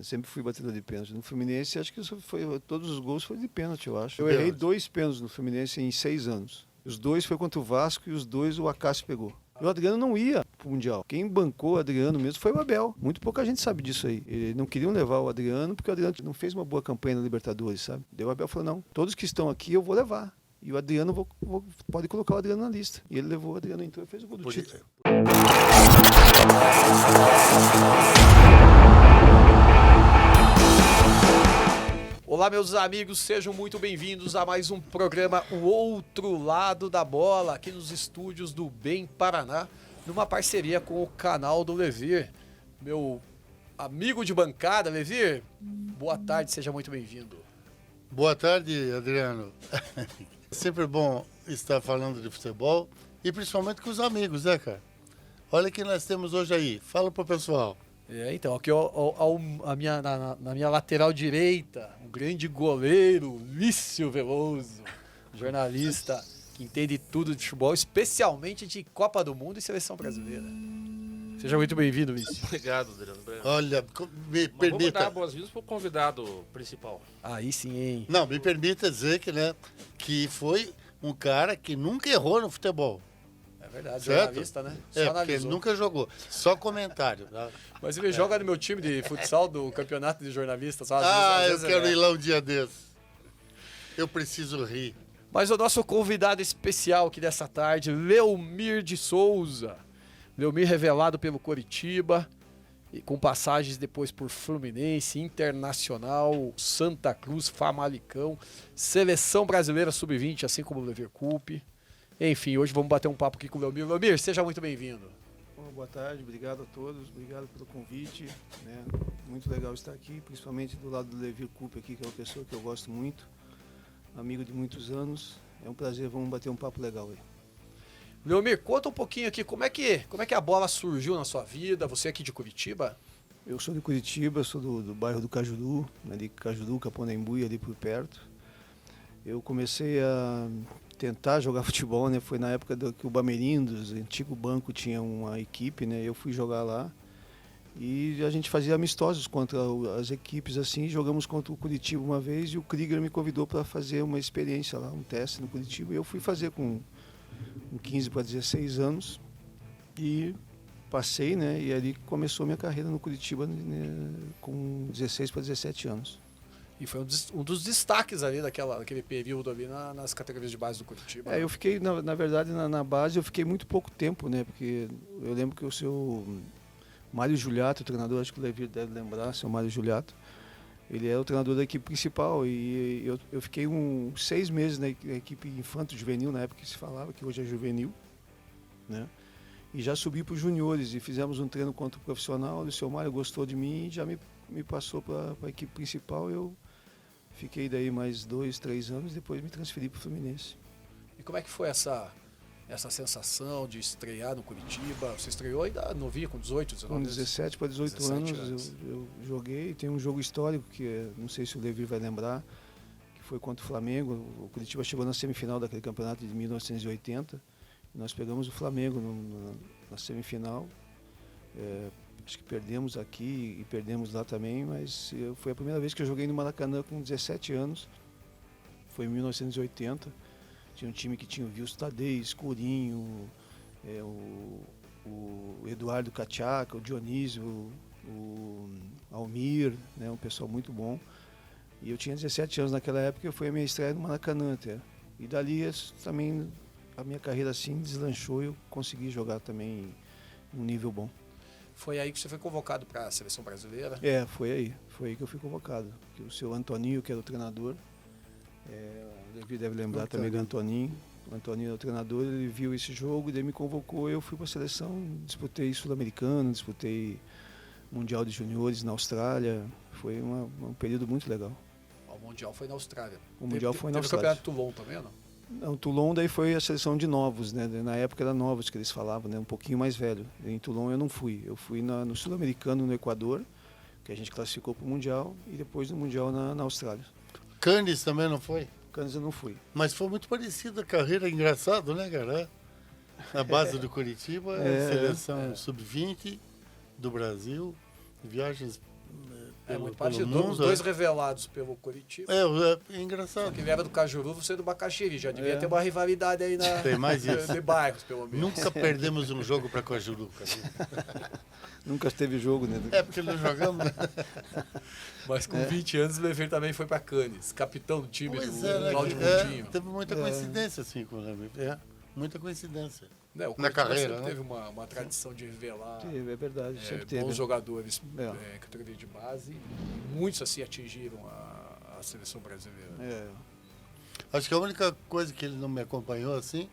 Eu sempre fui batedor de pênalti. No Fluminense, acho que todos os gols foram de pênalti, eu acho. Eu Pênalti. errei 2 pênaltis no Fluminense em 6 anos. Os 2 foi contra o Vasco e os 2 o Acácio pegou. E o Adriano não ia pro Mundial. Quem bancou o Adriano mesmo foi o Abel. Muito pouca gente sabe disso aí. Eles não queriam levar o Adriano porque o Adriano não fez uma boa campanha na Libertadores, sabe? Daí o Abel falou, não, todos que estão aqui eu vou levar. E o Adriano, pode colocar o Adriano na lista. E ele levou, o Adriano entrou e fez o gol do título. Olá, meus amigos, sejam muito bem-vindos a mais um programa O Outro Lado da Bola, aqui nos estúdios do Bem Paraná, numa parceria com o canal do Levir. Meu amigo de bancada, Levir, boa tarde, seja muito bem-vindo. Boa tarde, Adriano. Sempre bom estar falando de futebol e principalmente com os amigos, né, cara? Olha o que nós temos hoje aí. Fala pro pessoal. Então, aqui na minha lateral direita, um grande goleiro, Lício Veloso, jornalista que entende tudo de futebol, especialmente de Copa do Mundo e Seleção Brasileira. Seja muito bem-vindo, Lício. Obrigado, Adriano. Olha, me Vamos permita... dar boas-vindas pro convidado principal. Aí sim, hein? Não, me permita dizer que foi um cara que nunca errou no futebol. É verdade, Certo? jornalista, né? Porque ele nunca jogou. Só comentário. Tá? Mas ele joga no meu time de futsal do campeonato de jornalistas. Só, Às vezes eu quero ir é. lá um dia desses. Eu preciso rir. Mas o nosso convidado especial aqui dessa tarde, Leomir de Souza. Leomir revelado pelo Coritiba, e com passagens depois por Fluminense, Internacional, Santa Cruz, Famalicão, Seleção Brasileira Sub-20, assim como o Leverkusen. Enfim, hoje vamos bater um papo aqui com o Leomir. Leomir, seja muito bem-vindo. Boa tarde, obrigado a todos, obrigado pelo convite. Né? Muito legal estar aqui, principalmente do lado do Leverkusen aqui, que é uma pessoa que eu gosto muito, amigo de muitos anos. É um prazer, vamos bater um papo legal aí. Leomir, conta um pouquinho aqui, como é que a bola surgiu na sua vida? Você é aqui de Curitiba? Eu sou de Curitiba, sou do bairro do Cajuru, ali Cajuru, Caponembuí, ali por perto. Eu comecei a tentar jogar futebol, né? Foi na época que o Bamerindos, antigo banco, tinha uma equipe, né? Eu fui jogar lá e a gente fazia amistosos contra as equipes assim. Jogamos contra o Curitiba uma vez e o Krieger me convidou para fazer uma experiência lá, um teste no Curitiba. E eu fui fazer com 15 para 16 anos e passei, né? E ali começou minha carreira no Curitiba, né? Com 16 para 17 anos. E foi um dos destaques ali daquele período ali nas categorias de base do Curitiba. Eu fiquei, na verdade, na base, eu fiquei muito pouco tempo, né? Porque eu lembro que o seu Mário Juliato, o treinador, acho que o Levi deve lembrar, seu Mário Juliato, ele é o treinador da equipe principal e eu fiquei 6 meses na equipe infanto-juvenil, na época que se falava, que hoje é juvenil, né? E já subi para os juniores e fizemos um treino contra o profissional, o seu Mário gostou de mim e já me passou para a equipe principal. Eu fiquei daí mais 2, 3 anos, depois me transferi para o Fluminense. E como é que foi essa sensação de estrear no Curitiba? Você estreou ainda novinho, com 18, 19 Com 17 para 18 17 anos eu joguei. Tem um jogo histórico que não sei se o Levi vai lembrar, que foi contra o Flamengo. O Curitiba chegou na semifinal daquele campeonato de 1980. E nós pegamos o Flamengo na semifinal. Acho que perdemos aqui e perdemos lá também, mas foi a primeira vez que eu joguei no Maracanã com 17 anos. Foi em 1980. Tinha um time que tinha o Wilson Tadei, Escurinho, o Eduardo Cachaca, o Dionísio, o Almir, né, um pessoal muito bom. E eu tinha 17 anos naquela época, foi a minha estreia no Maracanã até. E dali também a minha carreira assim deslanchou e eu consegui jogar também em um nível bom. Foi aí que você foi convocado para a Seleção Brasileira? Foi aí que eu fui convocado. Que o seu Antoninho, que era o treinador, o Levi deve lembrar também do Antoninho. O Antoninho era o treinador, ele viu esse jogo, daí me convocou, eu fui para a seleção, disputei Sul-Americano, disputei Mundial de Juniores na Austrália. Foi um período muito legal. O Mundial foi na Austrália. O Mundial foi na Austrália. Teve o Austrália. campeonato Toulon também, ou não? Não, Toulon daí foi a seleção de novos, né? Na época era novos que eles falavam, né? Um pouquinho mais velho. Em Toulon eu não fui. Eu fui no Sul-Americano, no Equador, que a gente classificou para o Mundial, e depois no Mundial na Austrália. Cannes também não foi? Cannes eu não fui. Mas foi muito parecida a carreira, engraçado, né, cara? Na base do Curitiba, seleção sub-20 do Brasil, viagens pelo, muito pelo parecido. mundo. Os dois revelados pelo Curitiba. É Só engraçado. que ele era do Cajuru, você é do Bacaxiri. Já devia É. ter uma rivalidade aí na, Tem mais isso. de bairros, pelo menos. Nunca perdemos um jogo para Coajuruca. Nunca teve jogo, né? É porque nós jogamos. Né? Mas com 20 anos o Lever também foi para Cannes. Capitão do time Pois do é, né? Cláudio Coutinho. Teve muita coincidência assim com o Leme. Muita coincidência. Né, o na Corinthians carreira, sempre né? teve uma tradição de revelar Teve, é verdade, sempre teve. bons jogadores É. categoria de base. E muitos assim atingiram a seleção brasileira. É, Acho que a única coisa que ele não me acompanhou assim,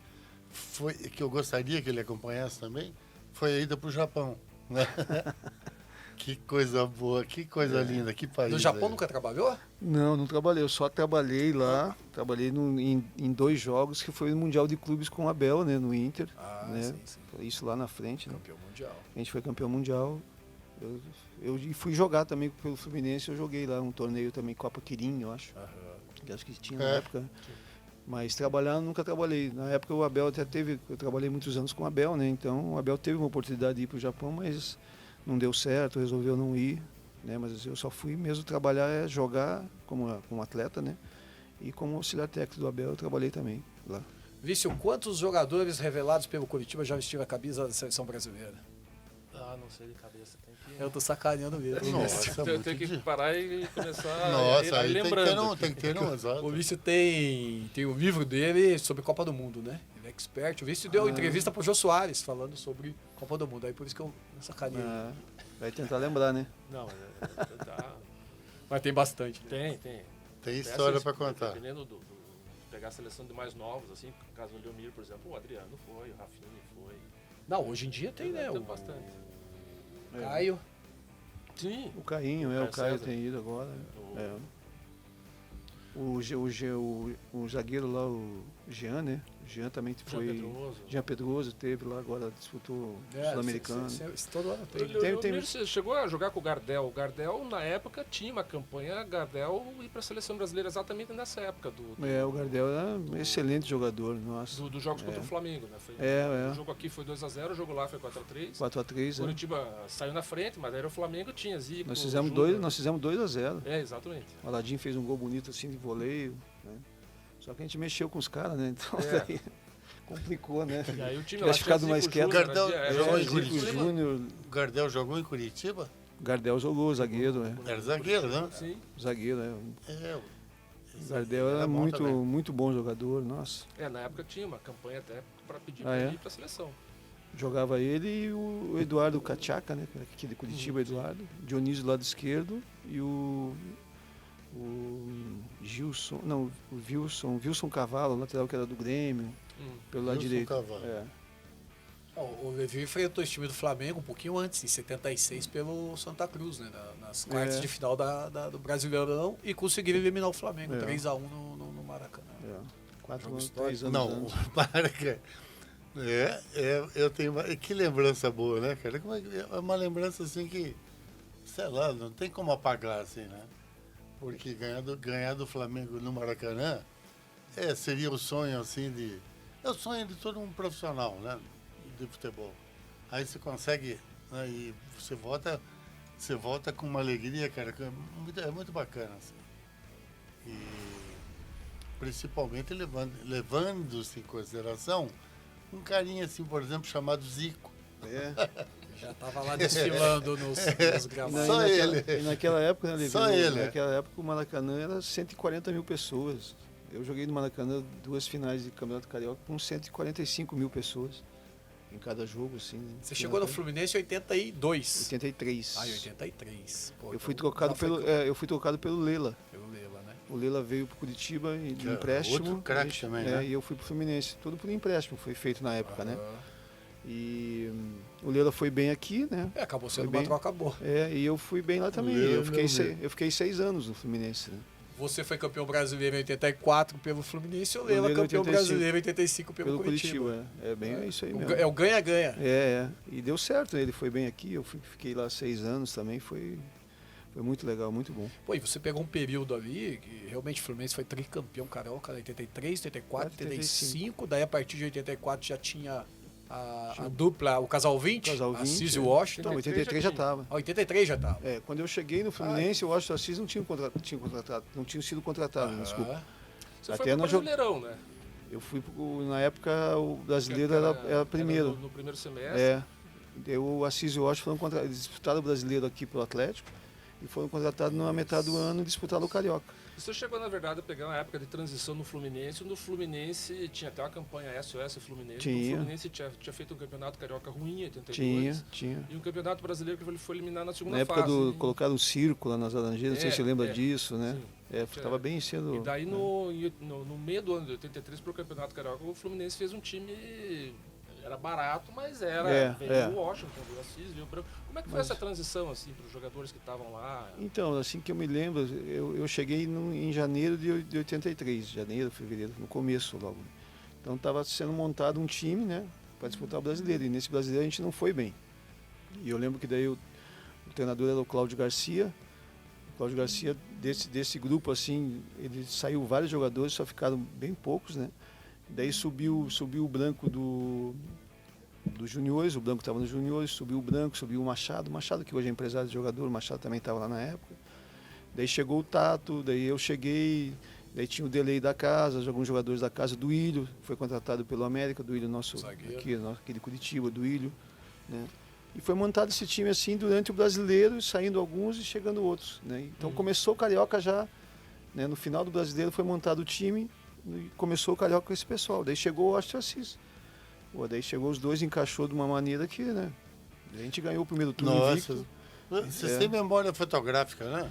foi que eu gostaria que ele acompanhasse também, foi a ida para o Japão. Né? Que coisa boa, que coisa linda, que país. No Japão é. nunca trabalhou? Não trabalhei, eu só trabalhei lá, trabalhei em 2 jogos, que foi no Mundial de Clubes com o Abel, né, no Inter, né, Sim. isso lá na frente, né, Campeão mundial. a gente foi campeão mundial, eu fui jogar também pelo Fluminense, eu joguei lá um torneio também, Copa Quirim, eu acho, que acho que tinha na época, mas trabalhar nunca trabalhei, na época o Abel até teve, eu trabalhei muitos anos com o Abel, né, então o Abel teve uma oportunidade de ir para o Japão, mas não deu certo, resolveu não ir, né? Mas eu só fui mesmo trabalhar, jogar como atleta, né? E como auxiliar técnico do Abel eu trabalhei também lá. Vício, quantos jogadores revelados pelo Curitiba já vestiram a camisa da seleção brasileira? Ah, não sei de cabeça. Tem que... Eu tô sacaneando mesmo. Nossa, Eu muito tenho que de- parar e começar Nossa, a aí ir lembrando. tem que ter um, exato. O Vício tem um livro dele sobre Copa do Mundo, né? Ele é expert. O Vício deu entrevista pro Jô Soares falando sobre Copa do Mundo. Aí por isso que eu sacaneei. Ah, vai tentar lembrar, né? Não, tá. Mas tem bastante. Né? Tem. Tem história para Assim, contar. Dependendo pegar a seleção de mais novos, assim, no caso do Leomir, por exemplo, o Adriano foi, o Rafinha foi. Não, hoje em dia tem, né? Tem O bastante. Caio. Sim. O Cainho, o Caio Caio César. tem ido agora. O- É. O zagueiro lá, o Jean, né? O Jean também Jean foi. Pedroso. Jean Pedroso teve lá agora, disputou o Sul-Americano. Todo ano O tem. Leomir chegou a jogar com o Gardel. O Gardel, na época, tinha uma campanha Gardel ir para a seleção brasileira exatamente nessa época O Gardel era um excelente jogador, nossa. dos jogos contra o Flamengo, né? Foi, É. O jogo aqui foi 2-0, o jogo lá foi 4-3. 4-3, O Curitiba saiu na frente, mas era o Flamengo, tinha Zico. Nós fizemos Júnior. 2-0. É, exatamente. O Aladim fez um gol bonito assim de voleio, né? Só que a gente mexeu com os caras, né? Então É. daí complicou, né? E aí o time Tivesse lá ficado tinha mais Zico, quieto. Júnior, Gardel era jogou em Zico Curitiba? Júnior, O Gardel jogou em Curitiba? Gardel jogou, zagueiro, né? Era zagueiro, né? Sim. Zagueiro, né? É. O Gardel era bom também. muito bom jogador, nossa. É, na época tinha uma campanha até para pedir Ah, para é? ir para a seleção. Jogava ele e o Eduardo Cachaca, né? Aqui de Curitiba, Eduardo. Dionísio do lado esquerdo e o Gilson, não, o Wilson Cavalo, lateral que era do Grêmio, pelo lado Wilson direito. Cavalo. É. O Levi enfrentou esse time do Flamengo um pouquinho antes, em 76, pelo Santa Cruz, né? Nas quartas de final do Brasileirão e conseguiram eliminar o Flamengo, É. 3-1 no Maracanã. É. 4 Jogo anos, histórico. 3 anos Não, antes. para, cara. Eu tenho que lembrança boa, né, cara? É uma lembrança assim que, sei lá, não tem como apagar assim, né? Porque ganhar do Flamengo no Maracanã seria o sonho assim de. É o sonho de todo um profissional, né? De futebol. Aí você consegue, né, e você volta com uma alegria, cara, que é muito bacana, assim. E principalmente levando-se em consideração um carinha assim, por exemplo, chamado Zico. É. Já tava lá desfilando nos E gramados. Só ele. E naquela época, né, Levi, Só ele. Naquela época o Maracanã era 140 mil pessoas. Eu joguei no Maracanã 2 finais de Campeonato Carioca com 145 mil pessoas em cada jogo, assim. Você chegou no Fluminense em 82. 83. Ah, em 83. Pô, Eu fui então trocado já foi eu fui trocado pelo Lela. pelo Lela, né? O Lela veio para Curitiba de Que é empréstimo. outro craque a gente- também, é, né? E eu fui para o Fluminense. Tudo por empréstimo, foi feito na época, né? Aham. E o Lela foi bem aqui, né? Acabou sendo Foi uma bem. troca boa. E eu fui bem lá também. Lela, Eu fiquei, meu eu fiquei 6 anos no Fluminense, né? Você foi campeão brasileiro em 84 pelo Fluminense e o Lela Lela em campeão 85. brasileiro em 85 pelo Curitiba. É bem isso aí mesmo. É o ganha-ganha. E deu certo, ele foi bem aqui, fiquei lá 6 anos também, foi muito legal, muito bom. Pô, e você pegou um período ali que realmente o Fluminense foi tricampeão carioca, né? 83, 84, 85, daí a partir de 84 já tinha a dupla, o casal 20, Casal 20, Assis e é. Washington. Então, 83 já estava. Ah, 83 já estava. Quando eu cheguei no Fluminense, eu acho que o Assis não tinha contratado, não tinha sido contratado, desculpa. Você Até foi pro nós jog- Brasileirão, né? Eu fui, na época, o brasileiro era primeiro. No primeiro semestre. O Assis e o Washington eles disputaram o brasileiro aqui pelo Atlético e foram contratados na metade do ano e disputaram o Carioca. Você chegou, na verdade, a pegar uma época de transição no Fluminense, onde o Fluminense tinha até uma campanha SOS Fluminense. Tinha. O Fluminense tinha feito um campeonato carioca ruim em 82. Tinha. E um campeonato brasileiro que ele foi eliminado na segunda Na época fase. colocaram um circo lá nas Laranjeiras, não sei se você lembra disso, né? Sim. Estava bem cedo. E daí, no meio do ano de 83, para o Campeonato Carioca, o Fluminense fez um time. Era barato, mas veio o Washington, veio o Assis, veio o Branco. Como é que foi essa transição assim, para os jogadores que estavam lá? Então, assim que eu me lembro, eu cheguei em janeiro de 83, janeiro, fevereiro, no começo logo. Então estava sendo montado um time, né, para disputar o brasileiro. E nesse brasileiro a gente não foi bem. E eu lembro que daí o treinador era o Cláudio Garcia. O Cláudio Garcia, desse grupo, assim, ele saiu vários jogadores, só ficaram bem poucos, né? Daí subiu o Branco dos juniores, o Branco estava nos juniores, subiu o Branco, subiu o Machado que hoje é empresário de jogador, o Machado também estava lá na época. Daí chegou o Tato, daí eu cheguei, daí tinha o Delay da casa, alguns jogadores da casa, do Ilho, foi contratado pelo América, do Ilho nosso aqui de Curitiba, do Ilho, né? E foi montado esse time assim durante o brasileiro, saindo alguns e chegando outros, né? Então começou o Carioca já, né? No final do brasileiro foi montado o time e começou o Carioca com esse pessoal. Daí chegou o Washington Assis. Daí chegou os dois, encaixou de uma maneira que, né? A gente ganhou o primeiro turno invicto. Você tem memória fotográfica, né?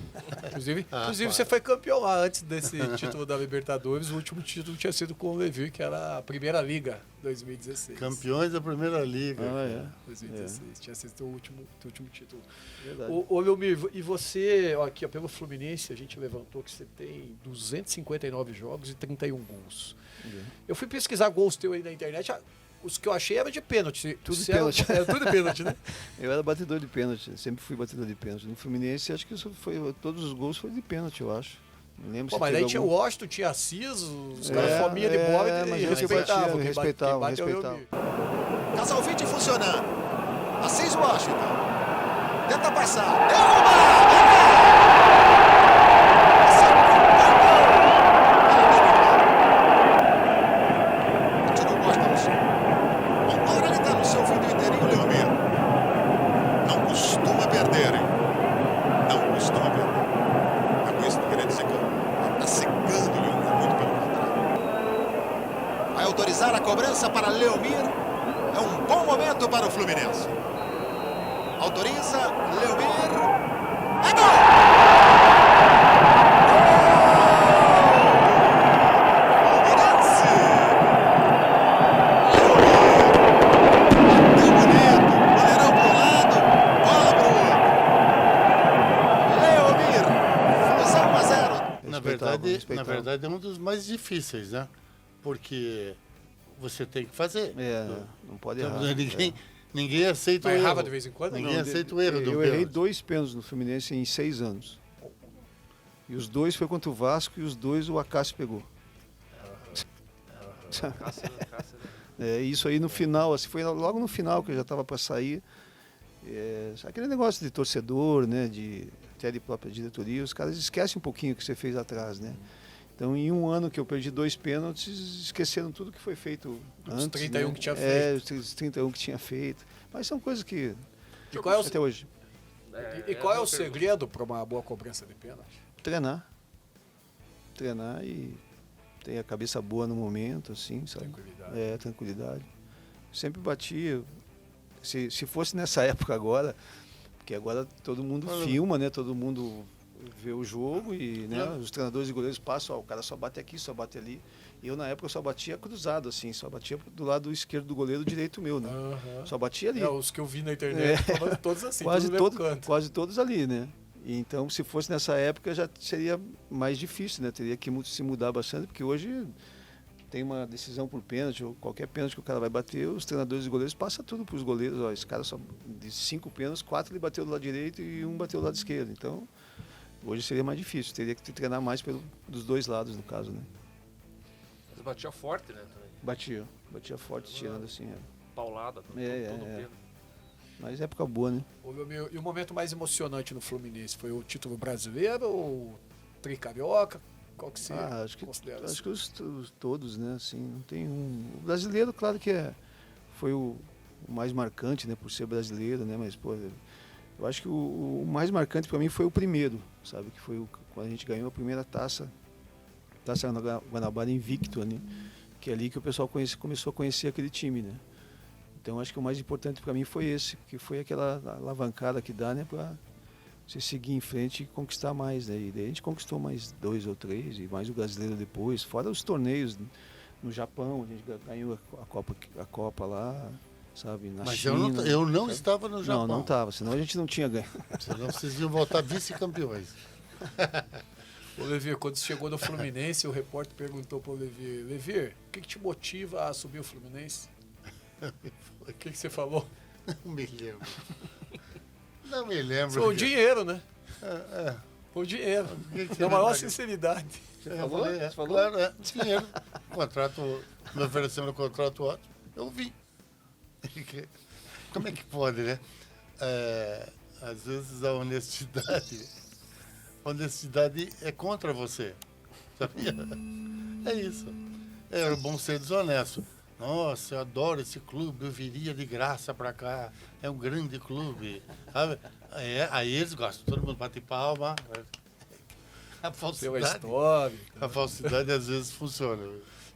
Inclusive você foi campeão lá antes desse título da Libertadores. O último título tinha sido com o Levi, que era a Primeira Liga 2016. Campeões da Primeira Liga. 2016. Tinha sido o último título. Verdade. Ô Leomir, e você, aqui ó, pelo Fluminense, a gente levantou que você tem 259 jogos e 31 gols. Eu fui pesquisar gols teu aí na internet. Os que eu achei eram de pênalti. Tudo de pênalti. Tudo de pênalti, né? Eu era batedor de pênalti, sempre fui batedor de pênalti. No Fluminense, acho que todos os gols foram de pênalti, eu acho. Não lembro se mas teve daí tinha o Washington, tinha Assis, os caras fominha de bola e respeitavam. Respeitavam. Casal 20 funcionando. Assis Washington. Tenta passar. Derruba! Tirou o Costa no chão. Agora ele está no seu fim do inteirinho, Leomir. Não costuma perder, hein? Não costuma perder. É com isso que eu queria dizer que está secando o Leomir, muito pelo contrário. Vai autorizar a cobrança para Leomir. É um bom momento para o Fluminense. Autoriza, Leomir. É gol! Fluminense! Leomir. Deu bonito. Goleirão pro lado. Bola pro outro. Leomir. Flusão 1-0. Na verdade, é um dos mais difíceis, né? Porque você tem que fazer. Não pode Então, errar. Ninguém aceita o erro. Errava de vez em quando? Ninguém aceita o erro do Eu errei pênalti. 2 pênaltis no Fluminense em 6 anos. E os 2 foi contra o Vasco e os 2 o Acácio pegou. Isso aí no final, assim, foi logo no final que eu já estava para sair. Aquele negócio de torcedor, né, até de própria diretoria, os caras esquecem um pouquinho o que você fez atrás, né? Então, em um ano que eu perdi 2 pênaltis, esqueceram tudo que foi feito antes. Os 31 né? que tinha feito. Os 31 que tinha feito. Mas são coisas que... E qual é até hoje. E qual é o segredo para uma boa cobrança de pênalti? Treinar e ter a cabeça boa no momento, assim, sabe? Tranquilidade. Tranquilidade. Sempre batia. Se fosse nessa época agora, porque agora todo mundo filma, né? Todo mundo vê o jogo e, né, os treinadores e goleiros passam, o cara só bate aqui, só bate ali. Eu, na época, só batia cruzado, assim, só batia do lado esquerdo do goleiro, direito meu, né? Só batia ali. Os que eu vi na internet, todos assim, quase todos ali, né? E então, se fosse nessa época, já seria mais difícil, né? Teria que se mudar bastante, porque hoje tem uma decisão por pênalti, ou qualquer pênalti que o cara vai bater, os treinadores e goleiros passam tudo para os goleiros. Ó, esse cara só, de 5 pênaltis, 4 ele bateu do lado direito e 1 bateu do lado esquerdo. Então, hoje seria mais difícil, teria que treinar mais dos 2 lados, no caso, né? Mas batia forte, né? Também. Batia forte, tirando assim. paulada, todo Pedro. Mas época boa, né? E o momento mais emocionante no Fluminense foi o título brasileiro ou o tricarioca? Qual que você considera? Acho que todos, né? Assim, não tem um. O brasileiro, claro que foi o mais marcante, né? Por ser brasileiro, né? Mas, pô, eu acho que o mais marcante para mim foi o primeiro, sabe? Que foi quando a gente ganhou a primeira Taça Guanabara invicto, né? Que é ali que o pessoal começou a conhecer aquele time, né? Então acho que o mais importante para mim foi esse, que foi aquela alavancada que dá, né, para você seguir em frente e conquistar mais, né? E daí a gente conquistou mais 2 ou 3 e mais o brasileiro depois, fora os torneios no Japão, a gente ganhou a Copa lá, sabe, na China. Mas eu não estava no Japão. Não estava, senão a gente não tinha ganho. Senão vocês iam voltar vice-campeões. Ô Levir, quando chegou no Fluminense, o repórter perguntou para o Levir: Levir, o que te motiva a subir o Fluminense? O que você falou? Não me lembro. Não me lembro. Foi o dinheiro, né? É. Foi o dinheiro. Na maior sinceridade. Você falou? Claro, dinheiro. Contrato, me oferecendo um contrato ótimo. Eu vi. Como é que pode, né? Às vezes a honestidade é contra você. Sabia? É isso. É bom ser desonesto. Nossa, eu adoro esse clube, eu viria de graça para cá. É um grande clube. Sabe? Aí eles gostam, todo mundo bate palma. A falsidade às vezes funciona.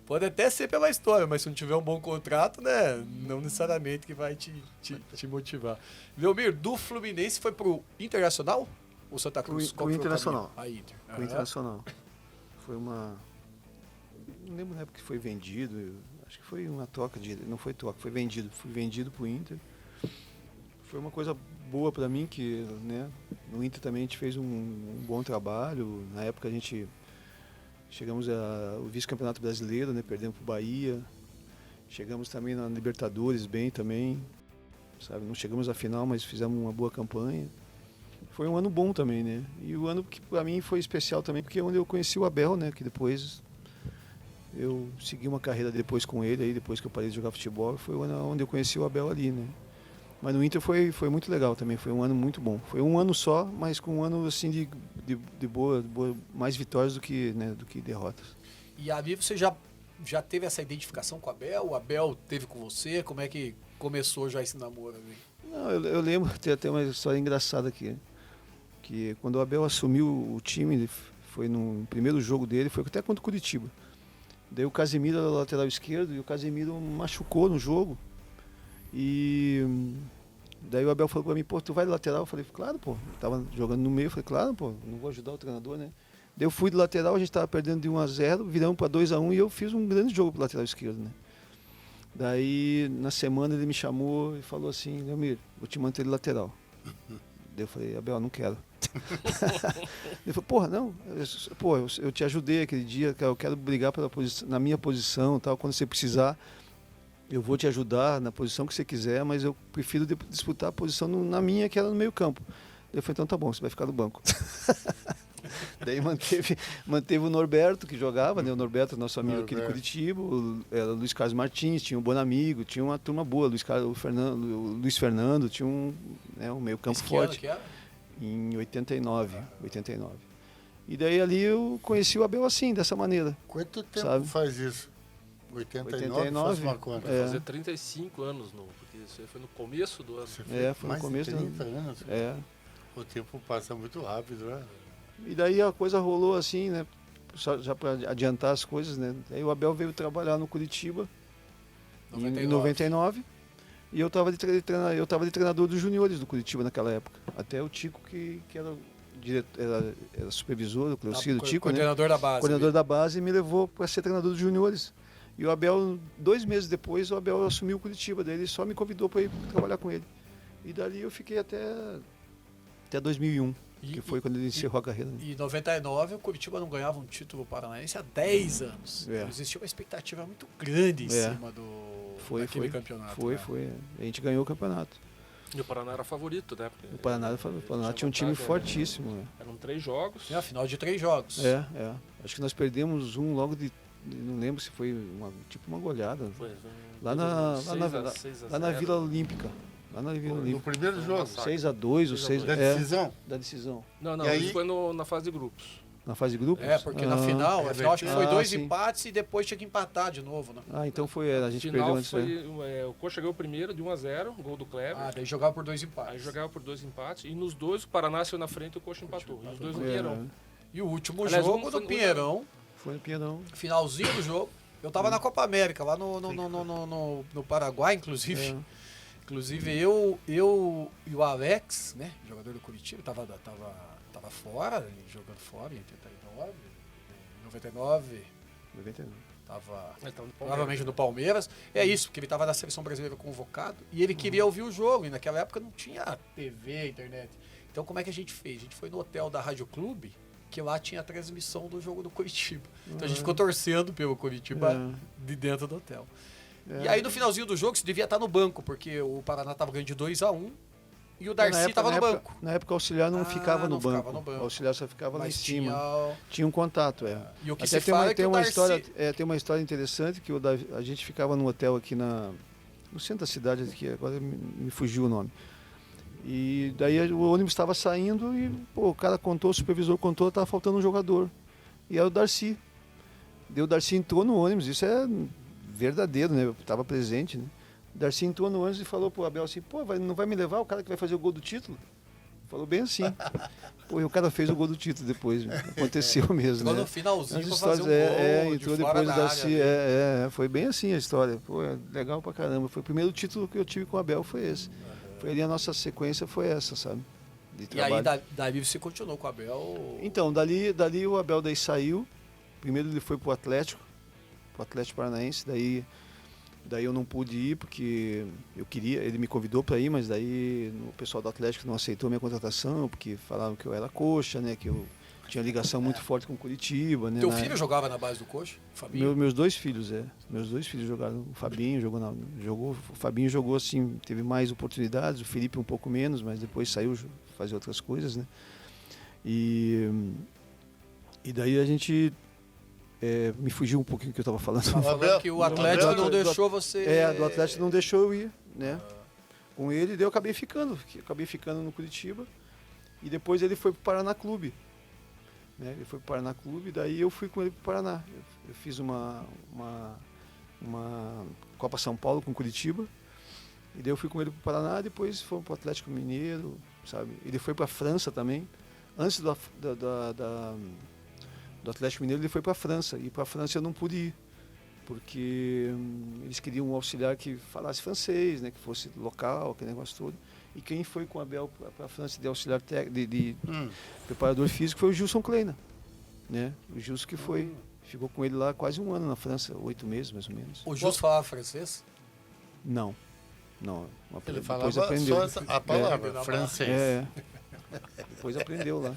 Pode até ser pela história, mas se não tiver um bom contrato, né, não necessariamente que vai te motivar. Leomir, do Fluminense foi pro Internacional? Ou Santa Cruz? Pro Internacional. A Inter. Pro Internacional. Foi uma... Não lembro na época que foi vendido. Acho que foi uma troca de... Não foi troca, foi vendido. Fui vendido pro Inter. Foi uma coisa boa para mim, que, né, no Inter também a gente fez um bom trabalho. Na época a gente... Chegamos ao vice-campeonato brasileiro, né? Perdemos pro Bahia. Chegamos também na Libertadores bem também. Sabe? Não chegamos à final, mas fizemos uma boa campanha. Foi um ano bom também, né? E o ano que para mim foi especial também, porque é onde eu conheci o Abel, né? Que depois eu segui uma carreira depois com ele, aí depois que eu parei de jogar futebol, foi o ano onde eu conheci o Abel ali, né? Mas no Inter foi muito legal também, foi um ano muito bom. Foi um ano só, mas com um ano assim de boa, mais vitórias do que derrotas. E ali você já teve essa identificação com o Abel? O Abel teve com você? Como é que começou já esse namoro ali? Não, eu lembro, tem até uma história engraçada aqui, que quando o Abel assumiu o time, foi no primeiro jogo dele, foi até contra o Curitiba. Daí o Casemiro era o lateral esquerdo e o Casemiro machucou no jogo. E daí o Abel falou pra mim, pô, tu vai de lateral? Eu falei, claro, pô. Eu tava jogando no meio, eu falei, claro, pô, não vou ajudar o treinador, né? Daí eu fui de lateral, a gente tava perdendo de 1-0, viramos pra 2-1 e eu fiz um grande jogo pro lateral esquerdo, né? Daí, na semana, ele me chamou e falou assim, Leomir, vou te manter de lateral. Daí eu falei, Abel, não quero. Ele falou, porra, não, eu te ajudei aquele dia, eu quero brigar na minha posição, tal, quando você precisar. Eu vou te ajudar na posição que você quiser, mas eu prefiro disputar a posição na minha, que era no meio campo. Eu falei, então tá bom, você vai ficar no banco. Daí manteve o Norberto, que jogava, né? O Norberto, nosso amigo aqui de Curitiba, era o Luiz Carlos Martins, tinha o Bonamigo, tinha uma turma boa, o Luiz Fernando, tinha um meio campo forte. Que era? Em 89. E daí ali eu conheci o Abel assim, dessa maneira. Quanto tempo sabe? faz isso? 89, faz uma conta. Vai fazer 35 anos, porque isso aí foi no começo do ano. Foi no começo de 30 anos. O tempo passa muito rápido, né? E daí a coisa rolou assim, né? Já para adiantar as coisas, né? Aí o Abel veio trabalhar no Curitiba em 99. E eu estava de treinador dos juniores do Curitiba naquela época. Até o Tico, que era era supervisor, o Cleucídio, Tico, coordenador da base. Coordenador da base, e me levou para ser treinador dos juniores. E o Abel, 2 meses depois, o Abel assumiu o Curitiba dele e só me convidou para ir trabalhar com ele. E dali eu fiquei até 2001, que foi quando ele encerrou a carreira. E em 99 o Curitiba não ganhava um título paranaense há 10 anos. Existia uma expectativa muito grande em cima daquele campeonato. Foi. A gente ganhou o campeonato. E o Paraná era favorito, né? Porque o Paraná tinha um time fortíssimo. Eram 3 jogos. A final de 3 jogos. Acho que nós perdemos um logo de não lembro se foi tipo uma goleada. Foi, Lá na Vila Olímpica. Lá na Vila No Olímpica. primeiro jogo. 6-2 ou 6 Da decisão? da decisão. Não, E aí? isso foi na fase de grupos. Na fase de grupos? Porque na final acho que foi 2 sim. empates e depois tinha que empatar de novo, né? Então foi, a gente Final perdeu antes. foi, o Coxa ganhou o primeiro de 1-0, gol do Kleber. Daí jogava por 2 empates. Aí jogava por 2 empates. E nos dois, o Paraná saiu na frente e o Coxa empatou. E os dois no Pinheirão. E o último Aliás, jogo foi do Pinheirão, Foi no Pinheirão. finalzinho do jogo. Eu tava na Copa América, lá no Paraguai, inclusive. Inclusive eu e o Alex, né, jogador do Curitiba, tava fora, jogando fora em 89, em 99, 99. tava Ele tava no Palmeiras. provavelmente no Palmeiras. É isso, porque ele tava na seleção brasileira convocado e ele queria ouvir o jogo, e naquela época não tinha TV, internet. Então como é que a gente fez? A gente foi no hotel da Rádio Clube, que lá tinha a transmissão do jogo do Curitiba. Então a gente ficou torcendo pelo Curitiba de dentro do hotel. E aí no finalzinho do jogo você devia estar no banco, porque o Paraná estava ganhando de 2-1 e o Darcy estava no banco. Na época o auxiliar não ficava no banco. ficava no banco. O auxiliar só ficava lá em Mas cima. Tinha um contato, E o que Até se fala é que tem o uma Darcy... história, tem uma história interessante que a gente ficava num hotel aqui no centro da cidade, aqui, agora me fugiu o nome. E daí o ônibus estava saindo e o cara contou, o supervisor contou, estava faltando um jogador. E era o Darcy. O Darcy entrou no ônibus, isso é verdadeiro, né? Eu estava presente, né? O Darcy entrou no ônibus e falou pro Abel assim, não vai me levar o cara que vai fazer o gol do título? Falou bem assim. E o cara fez o gol do título depois, né? Aconteceu mesmo, Entrou né? no finalzinho As pra histórias, fazer um gol entrou de fora depois do da Darcy, área, foi bem assim a história. Legal pra caramba. Foi o primeiro título que eu tive com o Abel, foi esse. Foi ali a nossa sequência, foi essa, sabe? De E aí trabalho. daí você continuou com o Abel? Então, dali o Abel daí saiu. Primeiro ele foi pro Atlético Paranaense, daí eu não pude ir porque eu queria, ele me convidou para ir, mas daí o pessoal do Atlético não aceitou minha contratação, porque falaram que eu era coxa, né, que eu tinha ligação muito forte com Curitiba, né. Teu filho jogava na base do Coxa? Fabinho? Meus 2 filhos, Meus 2 filhos jogaram. O Fabinho o Fabinho jogou assim, teve mais oportunidades, o Felipe um pouco menos, mas depois saiu fazer outras coisas, né. E daí a gente me fugiu um pouquinho do que eu estava falando. Falando que o Atlético não deixou você... Do Atlético não deixou eu ir, né? Com ele, daí eu acabei ficando no Curitiba. E depois ele foi para o Paraná Clube. Né? Ele foi para o Paraná Clube, daí eu fui com ele para o Paraná. Eu fiz uma Copa São Paulo com Curitiba. E daí eu fui com ele para o Paraná, depois fomos para o Atlético Mineiro, sabe? Ele foi para a França também. Antes do Atlético Mineiro ele foi para a França, e para a França eu não pude ir, porque eles queriam um auxiliar que falasse francês, né, que fosse local, aquele negócio todo. E quem foi com o Abel para a França de auxiliar de preparador físico foi o Gilson Kleina, né? O Gilson que ficou com ele lá quase um ano na França, 8 meses mais ou menos. O Gilson falava francês? Não. Ele Depois falava aprendeu. só a palavra, francês. Depois aprendeu lá.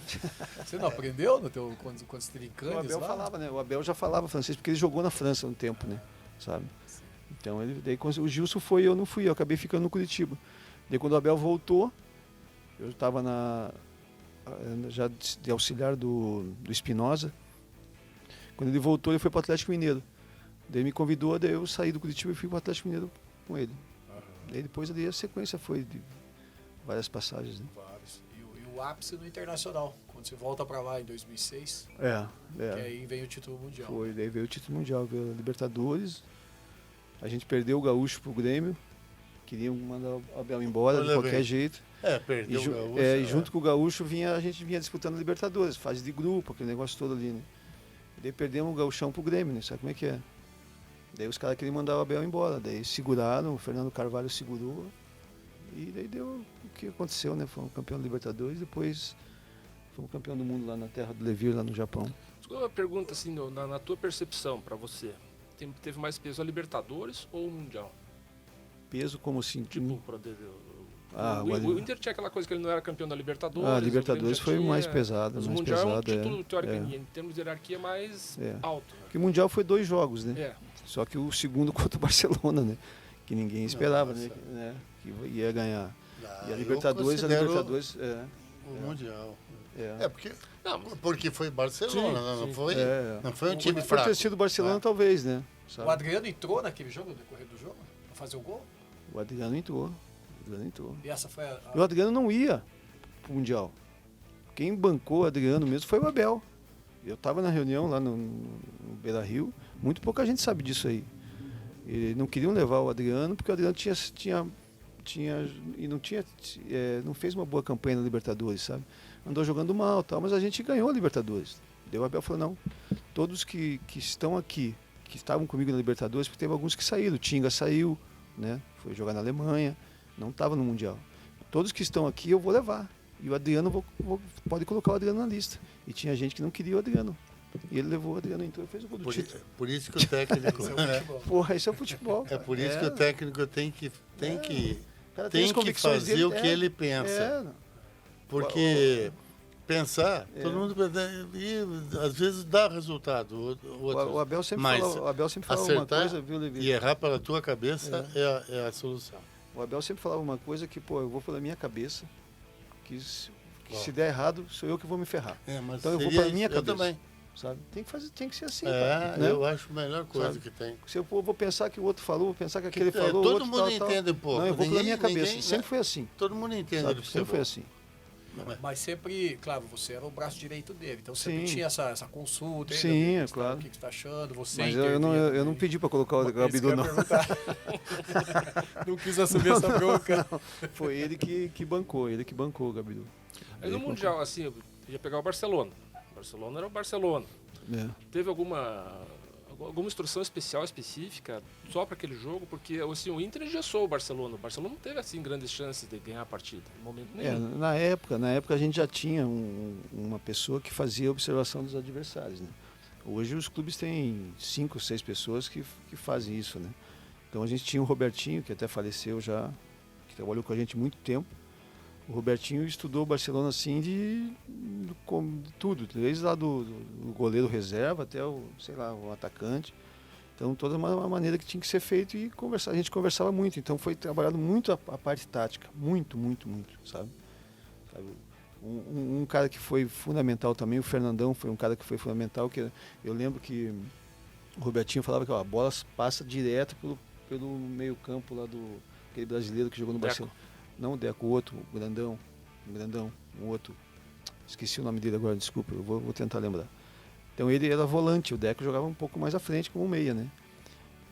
Você não aprendeu quando você teve em O Cannes Abel lá? falava, né? O Abel já falava francês, porque ele jogou na França um tempo, né? Sabe? Então, daí o Gilson foi e eu não fui, eu acabei ficando no Curitiba. Daí quando o Abel voltou, eu estava já de auxiliar do Espinosa. Quando ele voltou, ele foi para o Atlético Mineiro. Daí me convidou, daí eu saí do Curitiba e fui para o Atlético Mineiro com ele. Daí depois a sequência foi de várias passagens, né? Vários. E o ápice no Internacional, quando você volta para lá em 2006, que aí vem o título mundial. Foi, daí veio o título mundial, veio a Libertadores. A gente perdeu o Gaúcho pro Grêmio. Queriam mandar o Abel embora de qualquer jeito. Perdeu o Gaúcho. E junto com o Gaúcho a gente vinha disputando a Libertadores, fase de grupo, aquele negócio todo ali, né? Daí perdemos o Gauchão pro Grêmio, né? Sabe como é que é? Daí os caras queriam mandar o Abel embora. Daí seguraram, o Fernando Carvalho segurou. E daí deu o que aconteceu, né? Fomos campeão da Libertadores, depois fomos campeão do mundo lá na terra do Levir, lá no Japão. Uma pergunta assim, na tua percepção, para você, teve mais peso a Libertadores ou o Mundial? Peso como assim? Tipo, o Inter tinha aquela coisa que ele não era campeão da Libertadores. A Libertadores foi mais pesado. Mas o Mundial é um título, teoricamente, em termos de hierarquia, mais alto. Né? Porque o Mundial foi 2 jogos, né? Só que o segundo contra o Barcelona, né? Que ninguém esperava, né? Que ia ganhar. E a Libertadores, o Mundial. Porque foi Barcelona, Sim, não foi um time Por fraco. ter sido Barcelona, talvez, né? Sabe? O Adriano entrou naquele jogo, no decorrer do jogo, pra fazer o gol? O Adriano entrou. E essa foi a... E o Adriano não ia pro Mundial. Quem bancou o Adriano mesmo foi o Abel. Eu estava na reunião lá no Beira-Rio, muito pouca gente sabe disso aí. E não queriam levar o Adriano porque o Adriano não fez uma boa campanha na Libertadores, sabe? Andou jogando mal, tal, mas a gente ganhou a Libertadores. Daí o Abel falou, não, todos que estão aqui, que estavam comigo na Libertadores, porque teve alguns que saíram, o Tinga saiu, né? Foi jogar na Alemanha, não estava no Mundial. Todos que estão aqui eu vou levar. E o Adriano, pode colocar o Adriano na lista. E tinha gente que não queria o Adriano. E ele levou o Adriano, entrou e fez o gol do título. Por isso que o técnico... Porra, isso é futebol. É por isso que o técnico tem que convicções fazer dele, o que ele pensa. Porque pensar, todo mundo e às vezes dá resultado. O Abel sempre falava uma coisa, viu, Levi? E errar pela tua cabeça é a solução. O Abel sempre falava uma coisa que, eu vou pela minha cabeça, que se der errado, sou eu que vou me ferrar. Então eu vou pela minha cabeça. Eu também. Sabe? Tem que ser assim. Cara, né? Eu acho a melhor coisa que tem. Se eu vou pensar que o outro falou, vou pensar que aquele falou, o todo outro mundo entende um pouco. Não, eu vou pela minha cabeça. Sempre foi assim. Todo mundo entende. Sempre foi assim. Mas sempre, claro, você era o braço direito dele, então sempre tinha essa consulta. Sim, é claro. O que você está achando? Você mas eu não pedi para colocar o Gabidu, não. Não quis assumir essa bronca. Não. Foi ele que bancou o Gabidu. Aí no Mundial, assim, eu ia pegar o Barcelona. O Barcelona era o Barcelona. Teve alguma instrução específica só para aquele jogo? Porque assim, o Inter engessou o Barcelona. O Barcelona não teve assim grandes chances de ganhar a partida, em momento nenhum. Na época a gente já tinha uma pessoa que fazia observação dos adversários, né? Hoje os clubes têm 5, 6 pessoas que fazem isso, né? Então a gente tinha o Robertinho, que até faleceu já, que trabalhou com a gente muito tempo. O Robertinho estudou o Barcelona assim de tudo, desde lá do goleiro reserva até o atacante. Então toda uma maneira que tinha que ser feito e a gente conversava muito. Então foi trabalhado muito a parte tática, muito, sabe? Um cara que foi fundamental também, o Fernandão foi um cara que foi fundamental, que eu lembro que o Robertinho falava que a bola passa direto pelo meio campo lá do aquele brasileiro que jogou no Barcelona. Não o Deco, o outro, o grandão, o outro. Esqueci o nome dele agora, desculpa, eu vou tentar lembrar. Então ele era volante, o Deco jogava um pouco mais à frente como meia, né?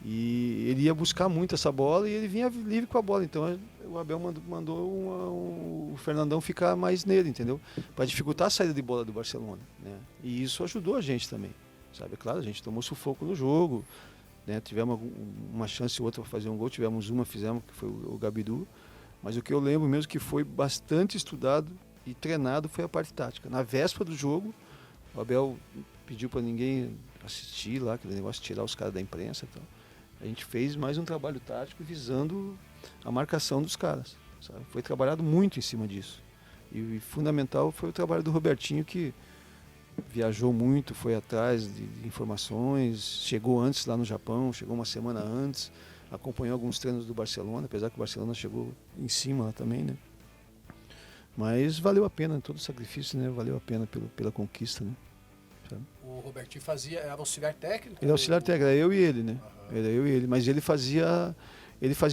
E ele ia buscar muito essa bola e ele vinha livre com a bola. Então o Abel mandou o Fernandão ficar mais nele, entendeu? Para dificultar a saída de bola do Barcelona, né? E isso ajudou a gente também, sabe? Claro, a gente tomou sufoco no jogo, né? Tivemos uma chance ou outra para fazer um gol, fizemos, que foi o Gabidu. Mas o que eu lembro mesmo que foi bastante estudado e treinado foi a parte tática. Na véspera do jogo, o Abel pediu para ninguém assistir lá, aquele negócio de tirar os caras da imprensa e tal. A gente fez mais um trabalho tático visando a marcação dos caras, sabe? Foi trabalhado muito em cima disso. E fundamental foi o trabalho do Robertinho, que viajou muito, foi atrás de informações, chegou antes lá no Japão, chegou uma semana antes, acompanhou alguns treinos do Barcelona, apesar que o Barcelona chegou em cima lá também, né? Mas valeu a pena, todo o sacrifício, né? Valeu a pena pela conquista, né? Sabe? O Robertinho era auxiliar técnico? Ele é auxiliar técnico, era eu e ele, né? Era eu e ele, mas ele fazia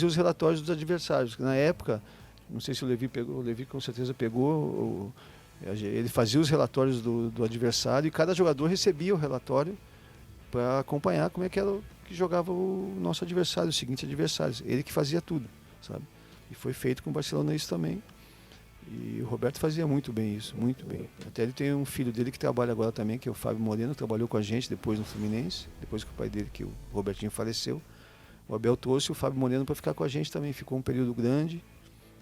os relatórios dos adversários. Na época, não sei se o Levi com certeza pegou, ele fazia os relatórios do adversário e cada jogador recebia o relatório para acompanhar como é que era que jogava o nosso adversário, o seguinte adversário. Ele que fazia tudo, sabe? E foi feito com o Barcelona isso também. E o Roberto fazia muito bem isso, muito bem. Até ele tem um filho dele que trabalha agora também, que é o Fábio Moreno, trabalhou com a gente depois no Fluminense, depois que o pai dele, que o Robertinho faleceu. O Abel trouxe o Fábio Moreno para ficar com a gente também, ficou um período grande.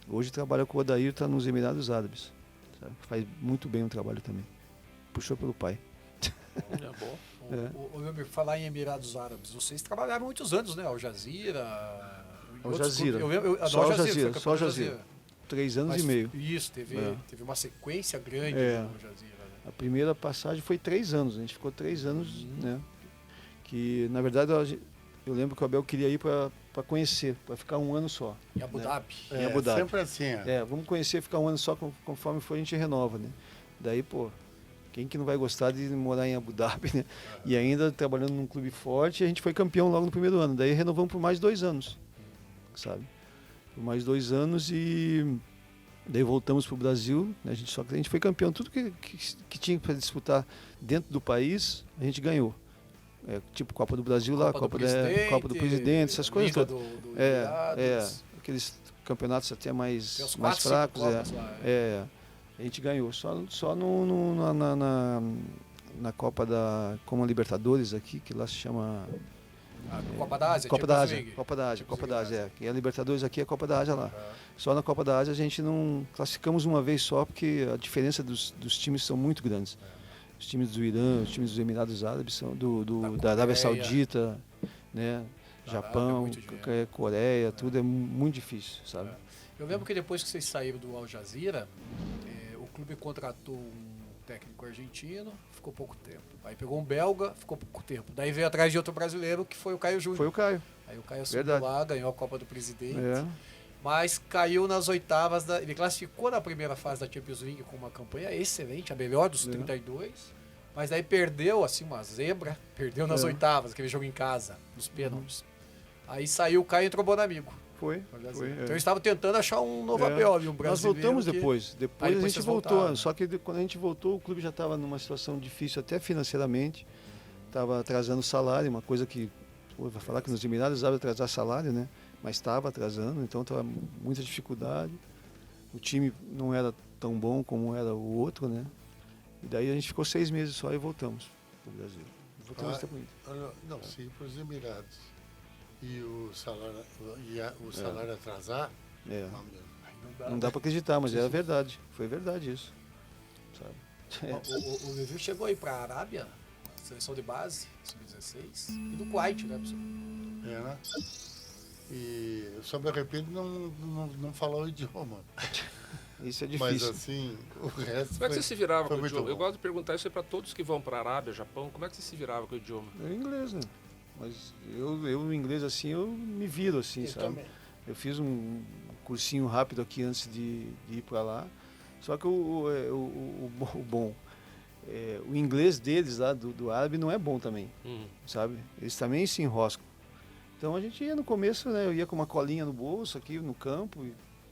Hoje trabalha com o Odair, está nos Emirados Árabes. Sabe? Faz muito bem o trabalho também. Puxou pelo pai. É bom. O falar em Emirados Árabes, vocês trabalharam muitos anos, né? Al Jazeera. Al Jazeera. Só Al Jazeera. 3 anos e meio. Isso, teve uma sequência grande no Al Jazeera. Né? A primeira passagem foi 3 anos. A gente ficou 3 anos, né? Que na verdade eu lembro que o Abel queria ir para conhecer, para ficar 1 ano só. Em Abu Dhabi. Em Abu Dhabi. Sempre assim. Vamos conhecer, ficar 1 ano só, conforme for a gente renova, né? Daí, pô, quem que não vai gostar de morar em Abu Dhabi, né? E ainda trabalhando num clube forte, a gente foi campeão logo no primeiro ano. Daí renovamos por mais 2 anos, sabe? Por mais 2 anos e daí voltamos para o Brasil, né? Só que a gente foi campeão. Tudo que tinha para disputar dentro do país, a gente ganhou. Tipo Copa do Brasil lá, Copa do Presidente, essas coisas Liga todas. do Aqueles campeonatos até mais Tem uns fracos. 4, 5 Copas lá, A gente ganhou. Só na Copa como a Libertadores aqui, que lá se chama... Copa da Ásia, Copa da Ásia, League. Copa da Ásia, Champions Copa da League Ásia. E a Libertadores aqui é a Copa da Ásia lá. Só na Copa da Ásia a gente não classificamos uma vez só, porque a diferença dos times são muito grandes. Os times do Irã, os times dos Emirados Árabes, são da Arábia Saudita, né? Japão, Coreia, tudo é muito difícil, sabe? Eu lembro que depois que vocês saíram do Al Jazeera, o clube contratou um técnico argentino, ficou pouco tempo. Aí pegou um belga, ficou pouco tempo. Daí veio atrás de outro brasileiro, que foi o Caio Júnior. Foi o Caio. Aí o Caio subiu lá, ganhou a Copa do Presidente. Mas caiu nas oitavas. Ele classificou na primeira fase da Champions League com uma campanha excelente, a melhor dos 32. Mas daí perdeu, assim, uma zebra. Perdeu nas oitavas, aquele jogo em casa, nos pênaltis. Aí saiu o Caio e entrou Bonamigo. Foi. Então eles estavam tentando achar um novo Abel, um brasileiro. Nós voltamos depois. Depois a gente voltou. Voltaram, né? Só que quando a gente voltou, o clube já estava numa situação difícil, até financeiramente. Estava atrasando o salário, uma coisa que... vai falar que nos Emirados dava atrasar salário, né? Mas estava atrasando, então estava muita dificuldade. O time não era tão bom como era o outro, né? E daí a gente ficou 6 meses só e voltamos para o Brasil. Voltamos até para o Inter. Não, sim, para os Emirados. E o salário atrasar? Não dá para acreditar, mas era verdade. Foi verdade isso. Sabe? O Levi chegou aí para a Arábia, seleção de base, sub-16, e do Kuwait, né, professor? Né? E eu só me arrependo de não falar o idioma. Isso é difícil. Mas assim, o resto Como é que você se virava com o idioma? bom. Eu gosto de perguntar isso para todos que vão para a Arábia, Japão. Como é que você se virava com o idioma? É inglês, né? Mas eu no inglês assim, eu me viro assim, sabe? Também. Eu fiz um cursinho rápido aqui antes de ir para lá. Só que o inglês deles lá, do árabe, não é bom também, sabe? Eles também se enroscam. Então a gente ia no começo, né? Eu ia com uma colinha no bolso aqui no campo,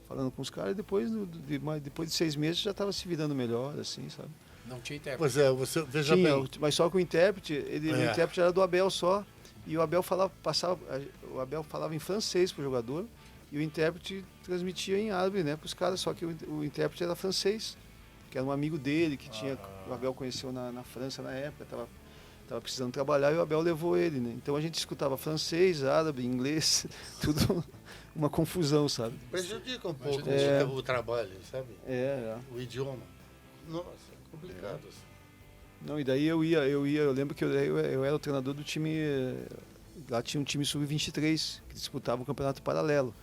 falando com os caras, e depois de 6 meses já estava se virando melhor, assim, sabe? Não tinha intérprete. Pois é, você veja Tinha, bem. mas só que o intérprete, o intérprete era do Abel só, e o Abel falava em francês para o jogador, e o intérprete transmitia em árabe, né, para os caras, só que o intérprete era francês, que era um amigo dele, que o Abel conheceu na França na época, estava precisando trabalhar, e o Abel levou ele, né? Então a gente escutava francês, árabe, inglês, tudo uma confusão, sabe? Prejudica um pouco o trabalho, sabe? O idioma. Nossa, é complicado. Não, e daí eu lembro que eu era o treinador do time, lá tinha um time sub-23, que disputava o campeonato paralelo.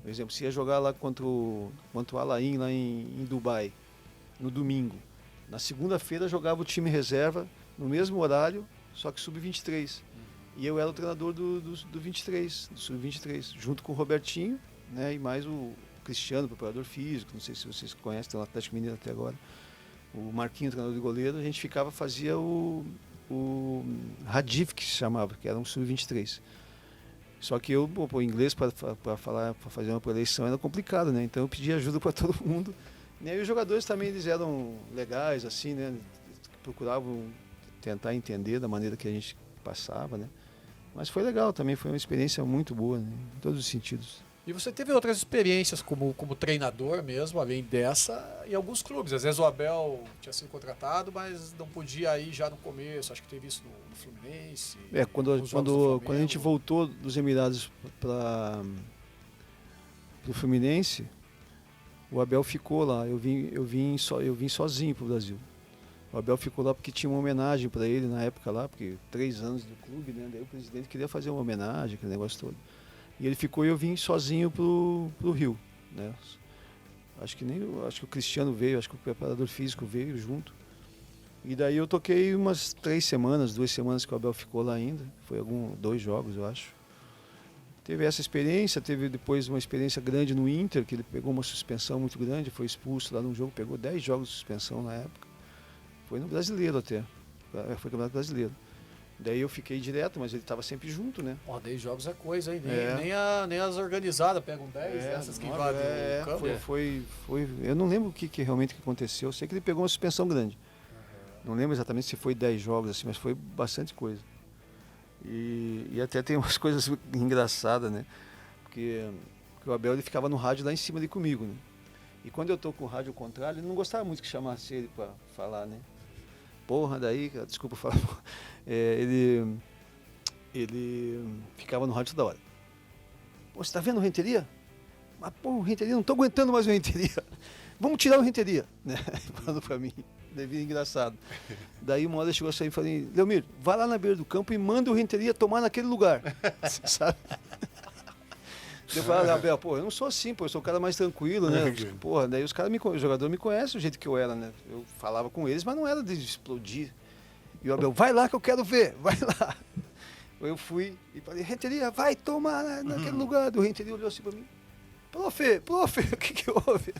Por exemplo, se ia jogar lá contra o Al-Ain, lá em Dubai, no domingo. Na segunda-feira jogava o time reserva, no mesmo horário, só que sub-23. E eu era o treinador do 23, do sub-23, junto com o Robertinho, né, e mais o Cristiano, preparador físico, não sei se vocês conhecem, tem o Atlético Mineiro até agora. O Marquinho, treinador de goleiro, a gente fazia o Radif, que se chamava, que era um sub-23. Só que o inglês para fazer uma eleição era complicado, né? Então eu pedi ajuda para todo mundo. E os jogadores também eles eram legais, assim, né? Procuravam tentar entender da maneira que a gente passava, né? Mas foi legal também, foi uma experiência muito boa, né? Em todos os sentidos. E você teve outras experiências como treinador mesmo, além dessa, em alguns clubes. Às vezes o Abel tinha sido contratado, mas não podia ir já no começo. Acho que teve isso no Fluminense. Quando a gente voltou dos Emirados para o Fluminense, o Abel ficou lá. Eu vim sozinho para o Brasil. O Abel ficou lá porque tinha uma homenagem para ele na época lá, porque 3 anos do clube, né? Daí o presidente queria fazer uma homenagem, aquele negócio todo. E ele ficou e eu vim sozinho pro Rio, né? Acho que o Cristiano veio, acho que o preparador físico veio junto. E daí eu toquei umas 2 semanas que o Abel ficou lá ainda. Foi 2 jogos, eu acho. Teve essa experiência, teve depois uma experiência grande no Inter, que ele pegou uma suspensão muito grande, foi expulso lá num jogo, pegou 10 jogos de suspensão na época. Foi no Brasileiro até. Foi Campeonato Brasileiro. Daí eu fiquei direto, mas ele estava sempre junto, né? Ó, 10 jogos é coisa, hein? É. Nem as organizadas pegam 10, essas que invadem o campo. Foi, eu não lembro o que realmente aconteceu. Eu sei que ele pegou uma suspensão grande. Não lembro exatamente se foi 10 jogos, assim, mas foi bastante coisa. E até tem umas coisas engraçadas, né? Porque o Abel ele ficava no rádio lá em cima ali comigo, né? E quando eu tô com o rádio ao contrário, ele não gostava muito que chamasse ele para falar, né? Porra, daí, desculpa falar. Ele ficava no rádio toda hora. Pô, você tá vendo o Renteria? Mas, pô, o Renteria, não tô aguentando mais o Renteria. Vamos tirar o Renteria, né? Falando pra mim. Daí engraçado. Daí uma hora ele chegou a sair e falei, Leomir, vai lá na beira do campo e manda o Renteria tomar naquele lugar. Sabe? Eu falei, Abel, pô, eu não sou assim, pô, eu sou o cara mais tranquilo, né? Porra, daí os jogadores me conhecem do jeito que eu era, né? Eu falava com eles, mas não era de explodir. E o Abel, vai lá que eu quero ver, vai lá. Eu fui e falei, Renteria, vai tomar naquele lugar. O Renteria olhou assim pra mim, profe, o que houve?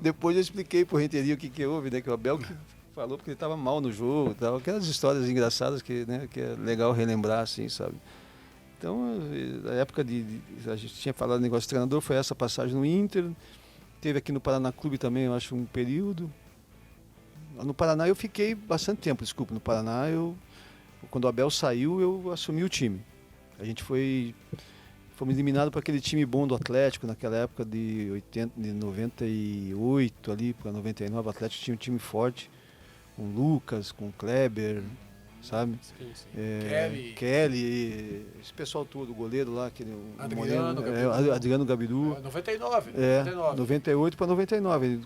Depois eu expliquei pro Renteria o que houve, né? Que o Abel que falou porque ele estava mal no jogo e tal. Aquelas histórias engraçadas que, né, que é legal relembrar, assim, sabe? Então, na época a gente tinha falado do negócio de treinador, foi essa passagem no Inter. Teve aqui no Paraná Clube também, eu acho, um período. No Paraná eu fiquei bastante tempo, desculpa. No Paraná, quando o Abel saiu, eu assumi o time. A gente fomos eliminados para aquele time bom do Atlético, naquela época de 98 ali para 99. O Atlético tinha um time forte, com o Lucas, com o Kleber, sabe? Sim, sim. Kelly, esse pessoal todo, o goleiro lá, aquele Adriano, Adriano Gabiru. 99. 98 para 99.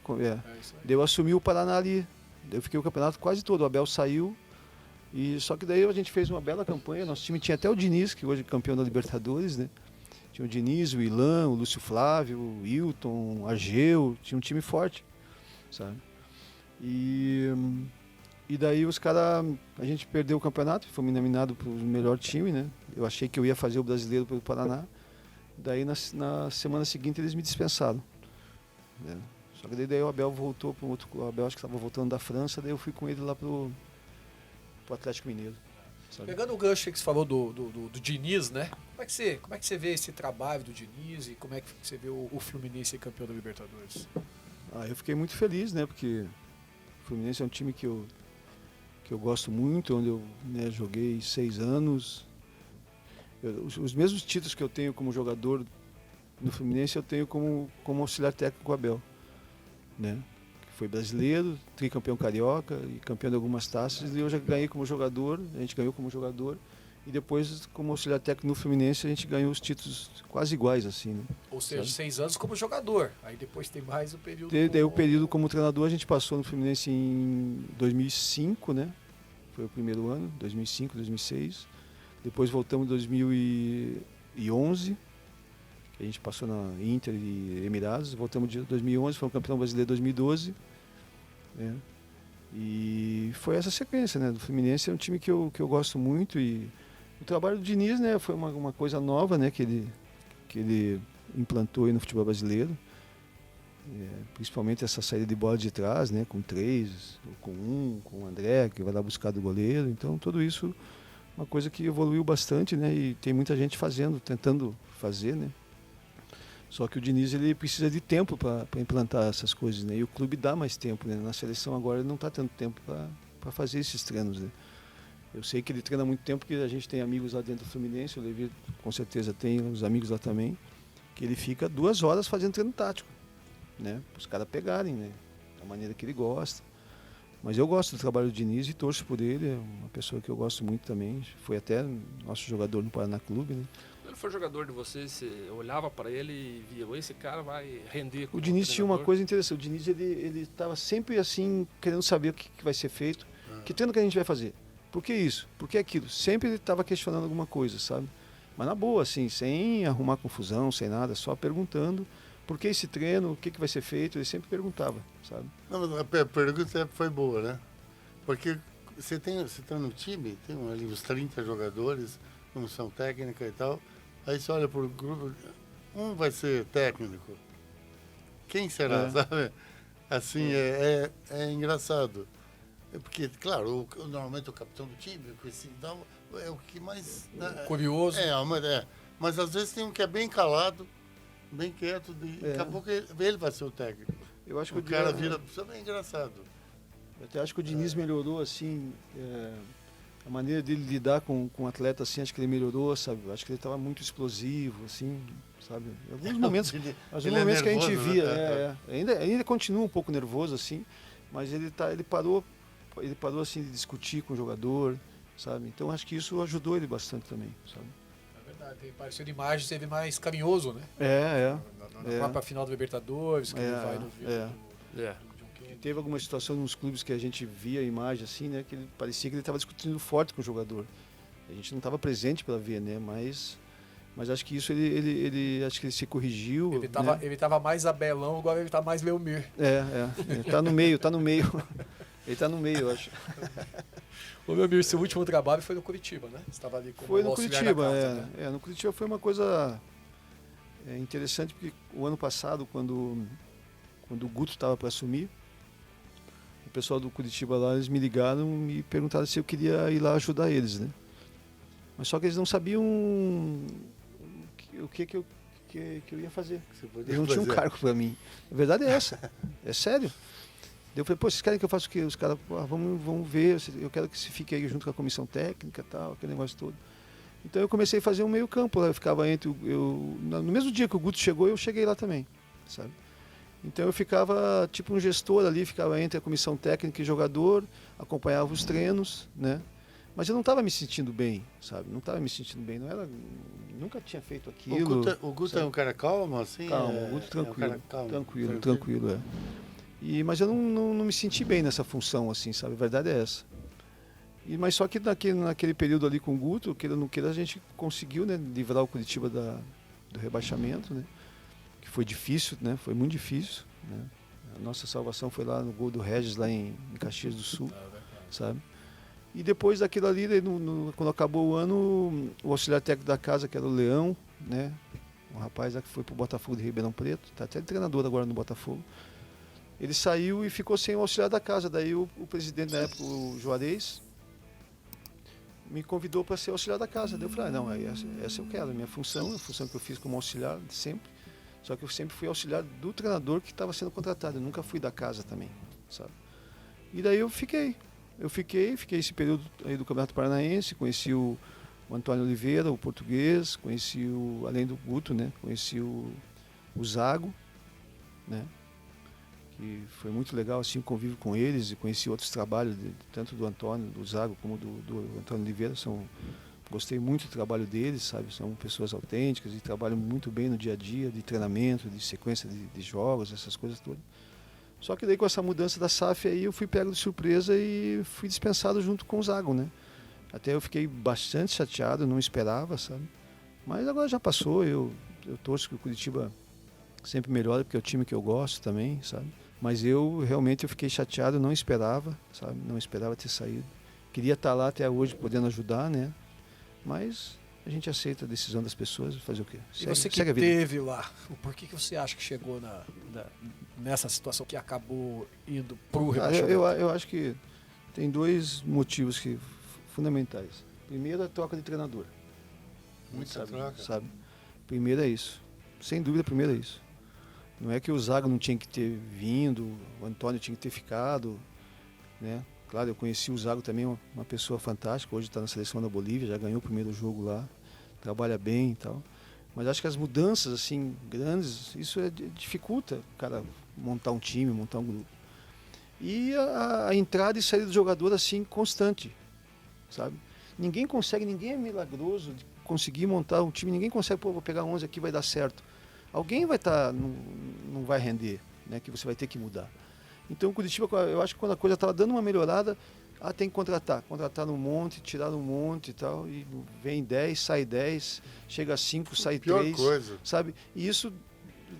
Daí eu assumi o Paraná ali. Eu fiquei o campeonato quase todo. O Abel saiu. E só que daí a gente fez uma bela campanha. Nosso time tinha até o Diniz, que hoje é campeão da Libertadores, né? Tinha o Diniz, o Ilan, o Lúcio Flávio, o Hilton, o Ageu. Tinha um time forte, sabe? E daí a gente perdeu o campeonato, fomos eliminados para o melhor time, né? Eu achei que eu ia fazer o brasileiro pelo Paraná. Daí na semana seguinte eles me dispensaram, né? Só que daí o Abel voltou para o Abel acho que estava voltando da França, daí eu fui com ele lá pro Atlético Mineiro. Sabe? Pegando o gancho que você falou do Diniz, né? Como é que você vê esse trabalho do Diniz e como é que você vê o Fluminense campeão da Libertadores? Eu fiquei muito feliz, né? Porque o Fluminense é um time que eu gosto muito, onde eu, né, joguei 6 anos. Os mesmos títulos que eu tenho como jogador no Fluminense eu tenho como auxiliar técnico com o Abel, né? Foi brasileiro, tricampeão carioca e campeão de algumas taças. E eu já ganhei como jogador, a gente ganhou como jogador. E depois, como auxiliar técnico no Fluminense, a gente ganhou os títulos quase iguais, assim, né? Ou seja, 6 anos como jogador. Aí depois tem mais o período... Daí o período como treinador, a gente passou no Fluminense em 2005, né? Foi o primeiro ano, 2005, 2006. Depois voltamos em 2011, que a gente passou na Inter e Emirados. Voltamos em 2011, fomos campeão brasileiro em 2012. Né? E foi essa sequência, né? Do Fluminense é um time que eu gosto muito e o trabalho do Diniz, né, foi uma coisa nova, né, que ele implantou aí no futebol brasileiro, principalmente essa saída de bola de trás, né, com 3, com 1, com o André, que vai lá buscar do goleiro. Então tudo isso uma coisa que evoluiu bastante, né, e tem muita gente tentando fazer, né. Só que o Diniz ele precisa de tempo para implantar essas coisas, né? E o clube dá mais tempo, né? Na seleção agora ele não está tendo tempo para fazer esses treinos, né? Eu sei que ele treina muito tempo, porque a gente tem amigos lá dentro do Fluminense, o Levi com certeza tem os amigos lá também, que ele fica 2 horas fazendo treino tático, né? Para os caras pegarem, né? Da maneira que ele gosta. Mas eu gosto do trabalho do Diniz e torço por ele, é uma pessoa que eu gosto muito também. Foi até nosso jogador no Paraná Clube, né? Quando ele foi jogador de vocês, você olhava para ele e via, esse cara vai render como O Diniz treinador. tinha uma coisa interessante, o Diniz ele estava sempre assim, querendo saber o que vai ser feito, que treino que a gente vai fazer, por que isso, por que aquilo, sempre ele estava questionando alguma coisa, sabe? Mas na boa, assim, sem arrumar confusão, sem nada, só perguntando por que esse treino, o que vai ser feito, ele sempre perguntava, sabe? Não, mas a pergunta foi boa, né? Porque você está no time, tem ali uns 30 jogadores, comissão técnica e tal, aí você olha para o grupo, um vai ser técnico, quem será, sabe? Assim, é engraçado. Porque, claro, normalmente o capitão do time, é o que mais... Né, Curioso. Mas às vezes tem um que é bem calado, bem quieto, daqui a pouco ele vai ser o técnico. Eu acho que o cara vira... Isso é engraçado. Eu até acho que o Diniz melhorou, assim, a maneira dele lidar com o atleta, assim, acho que ele melhorou, sabe? Eu acho que ele estava muito explosivo, assim, sabe? Em alguns momentos, momentos que a gente via, ainda continua um pouco nervoso, assim, mas ele parou, assim, de discutir com o jogador, sabe? Então acho que isso ajudou ele bastante também, sabe? É verdade, ele pareceu de imagem, teve mais carinhoso, né? Na própria final do Libertadores, que ele vai no vídeo. Teve alguma situação nos clubes que a gente via a imagem assim, né, que ele parecia que ele estava discutindo forte com o jogador. A gente não estava presente para ver, né, mas acho que isso ele acho que ele se corrigiu. Ele tava mais Abelão, agora ele tá mais Leomir. Ele tá no meio. Ele tá no meio, eu acho. Ô Leomir, seu último trabalho foi no Curitiba, né? Você estava ali como foi no auxiliar Curitiba, da casa, né? No Curitiba foi uma coisa interessante, porque o ano passado, quando o Guto estava para assumir, o pessoal do Curitiba lá, eles me ligaram e me perguntaram se eu queria ir lá ajudar eles, né? Mas só que eles não sabiam o que eu ia fazer. Eles não tinham cargo para mim. A verdade é essa. É sério. Eu falei, vocês querem que eu faça o quê? Os caras, vamos ver, eu quero que você fique aí junto com a comissão técnica e tal, aquele negócio todo. Então eu comecei a fazer um meio campo lá, eu ficava no mesmo dia que o Guto chegou, eu cheguei lá também, sabe? Então eu ficava tipo um gestor ali, ficava entre a comissão técnica e jogador, acompanhava os treinos, né? Mas eu não estava me sentindo bem, sabe? Não estava me sentindo bem, nunca tinha feito aquilo. O Guto é um cara calmo, assim? Calmo, o Guto tranquilo, calmo, tranquilo. Mas eu não me senti bem nessa função, assim, sabe? A verdade é essa. Mas só que naquele período ali com o Guto, queira ou não queira, a gente conseguiu, né, livrar o Curitiba do rebaixamento, né? Que foi difícil, né? Foi muito difícil, né? A nossa salvação foi lá no gol do Regis, lá em Caxias do Sul, sabe? E depois daquilo ali, quando acabou o ano, o auxiliar técnico da casa, que era o Leão, né? Um rapaz lá que foi pro Botafogo de Ribeirão Preto, tá até treinador agora no Botafogo. Ele saiu e ficou sem o auxiliar da casa. Daí o presidente na época, o Juarez, me convidou para ser auxiliar da casa. Daí eu falei, não, essa eu quero, a minha função, a função que eu fiz como auxiliar sempre. Só que eu sempre fui auxiliar do treinador que estava sendo contratado, eu nunca fui da casa também, sabe? E daí eu fiquei esse período aí do Campeonato Paranaense, conheci o Antônio Oliveira, o português, conheci além do Guto, né? Conheci o Zago, né? Que foi muito legal assim o convívio com eles, e conheci outros trabalhos, tanto do Antônio, do Zago, como do Antônio Oliveira. Gostei muito do trabalho deles, sabe? São pessoas autênticas e trabalham muito bem no dia a dia, de treinamento, de sequência de jogos, essas coisas todas. Só que daí com essa mudança da SAF aí eu fui pego de surpresa e fui dispensado junto com o Zago, né? Até eu fiquei bastante chateado, não esperava, sabe? Mas agora já passou, eu torço que o Curitiba sempre melhora, porque é o time que eu gosto também, sabe? Mas eu fiquei chateado, não esperava, sabe? Não esperava ter saído. Queria estar lá até hoje podendo ajudar, né? Mas a gente aceita a decisão das pessoas, fazer o quê? E você que esteve lá, por que você acha que chegou nessa situação que acabou indo para o rebaixamento? Eu acho que tem dois motivos fundamentais. Primeiro, a troca de treinador. Muita troca. Sabe? Primeiro é isso. Sem dúvida, primeiro é isso. Não é que o Zago não tinha que ter vindo, o Antônio tinha que ter ficado, né? Claro, eu conheci o Zago também, uma pessoa fantástica, hoje está na seleção da Bolívia, já ganhou o primeiro jogo lá, trabalha bem e tal. Mas acho que as mudanças assim grandes, isso dificulta o cara montar um time, montar um grupo. E a entrada e saída do jogador assim constante, sabe? Ninguém é milagroso de conseguir montar um time, ninguém consegue, vou pegar 11 aqui, vai dar certo. Alguém vai não vai render, né? Que você vai ter que mudar. Então o Curitiba, eu acho que quando a coisa estava dando uma melhorada, tem que contratar no monte, tirar no monte e tal, e vem 10, sai 10, chega a 5, sai 3, sabe? E isso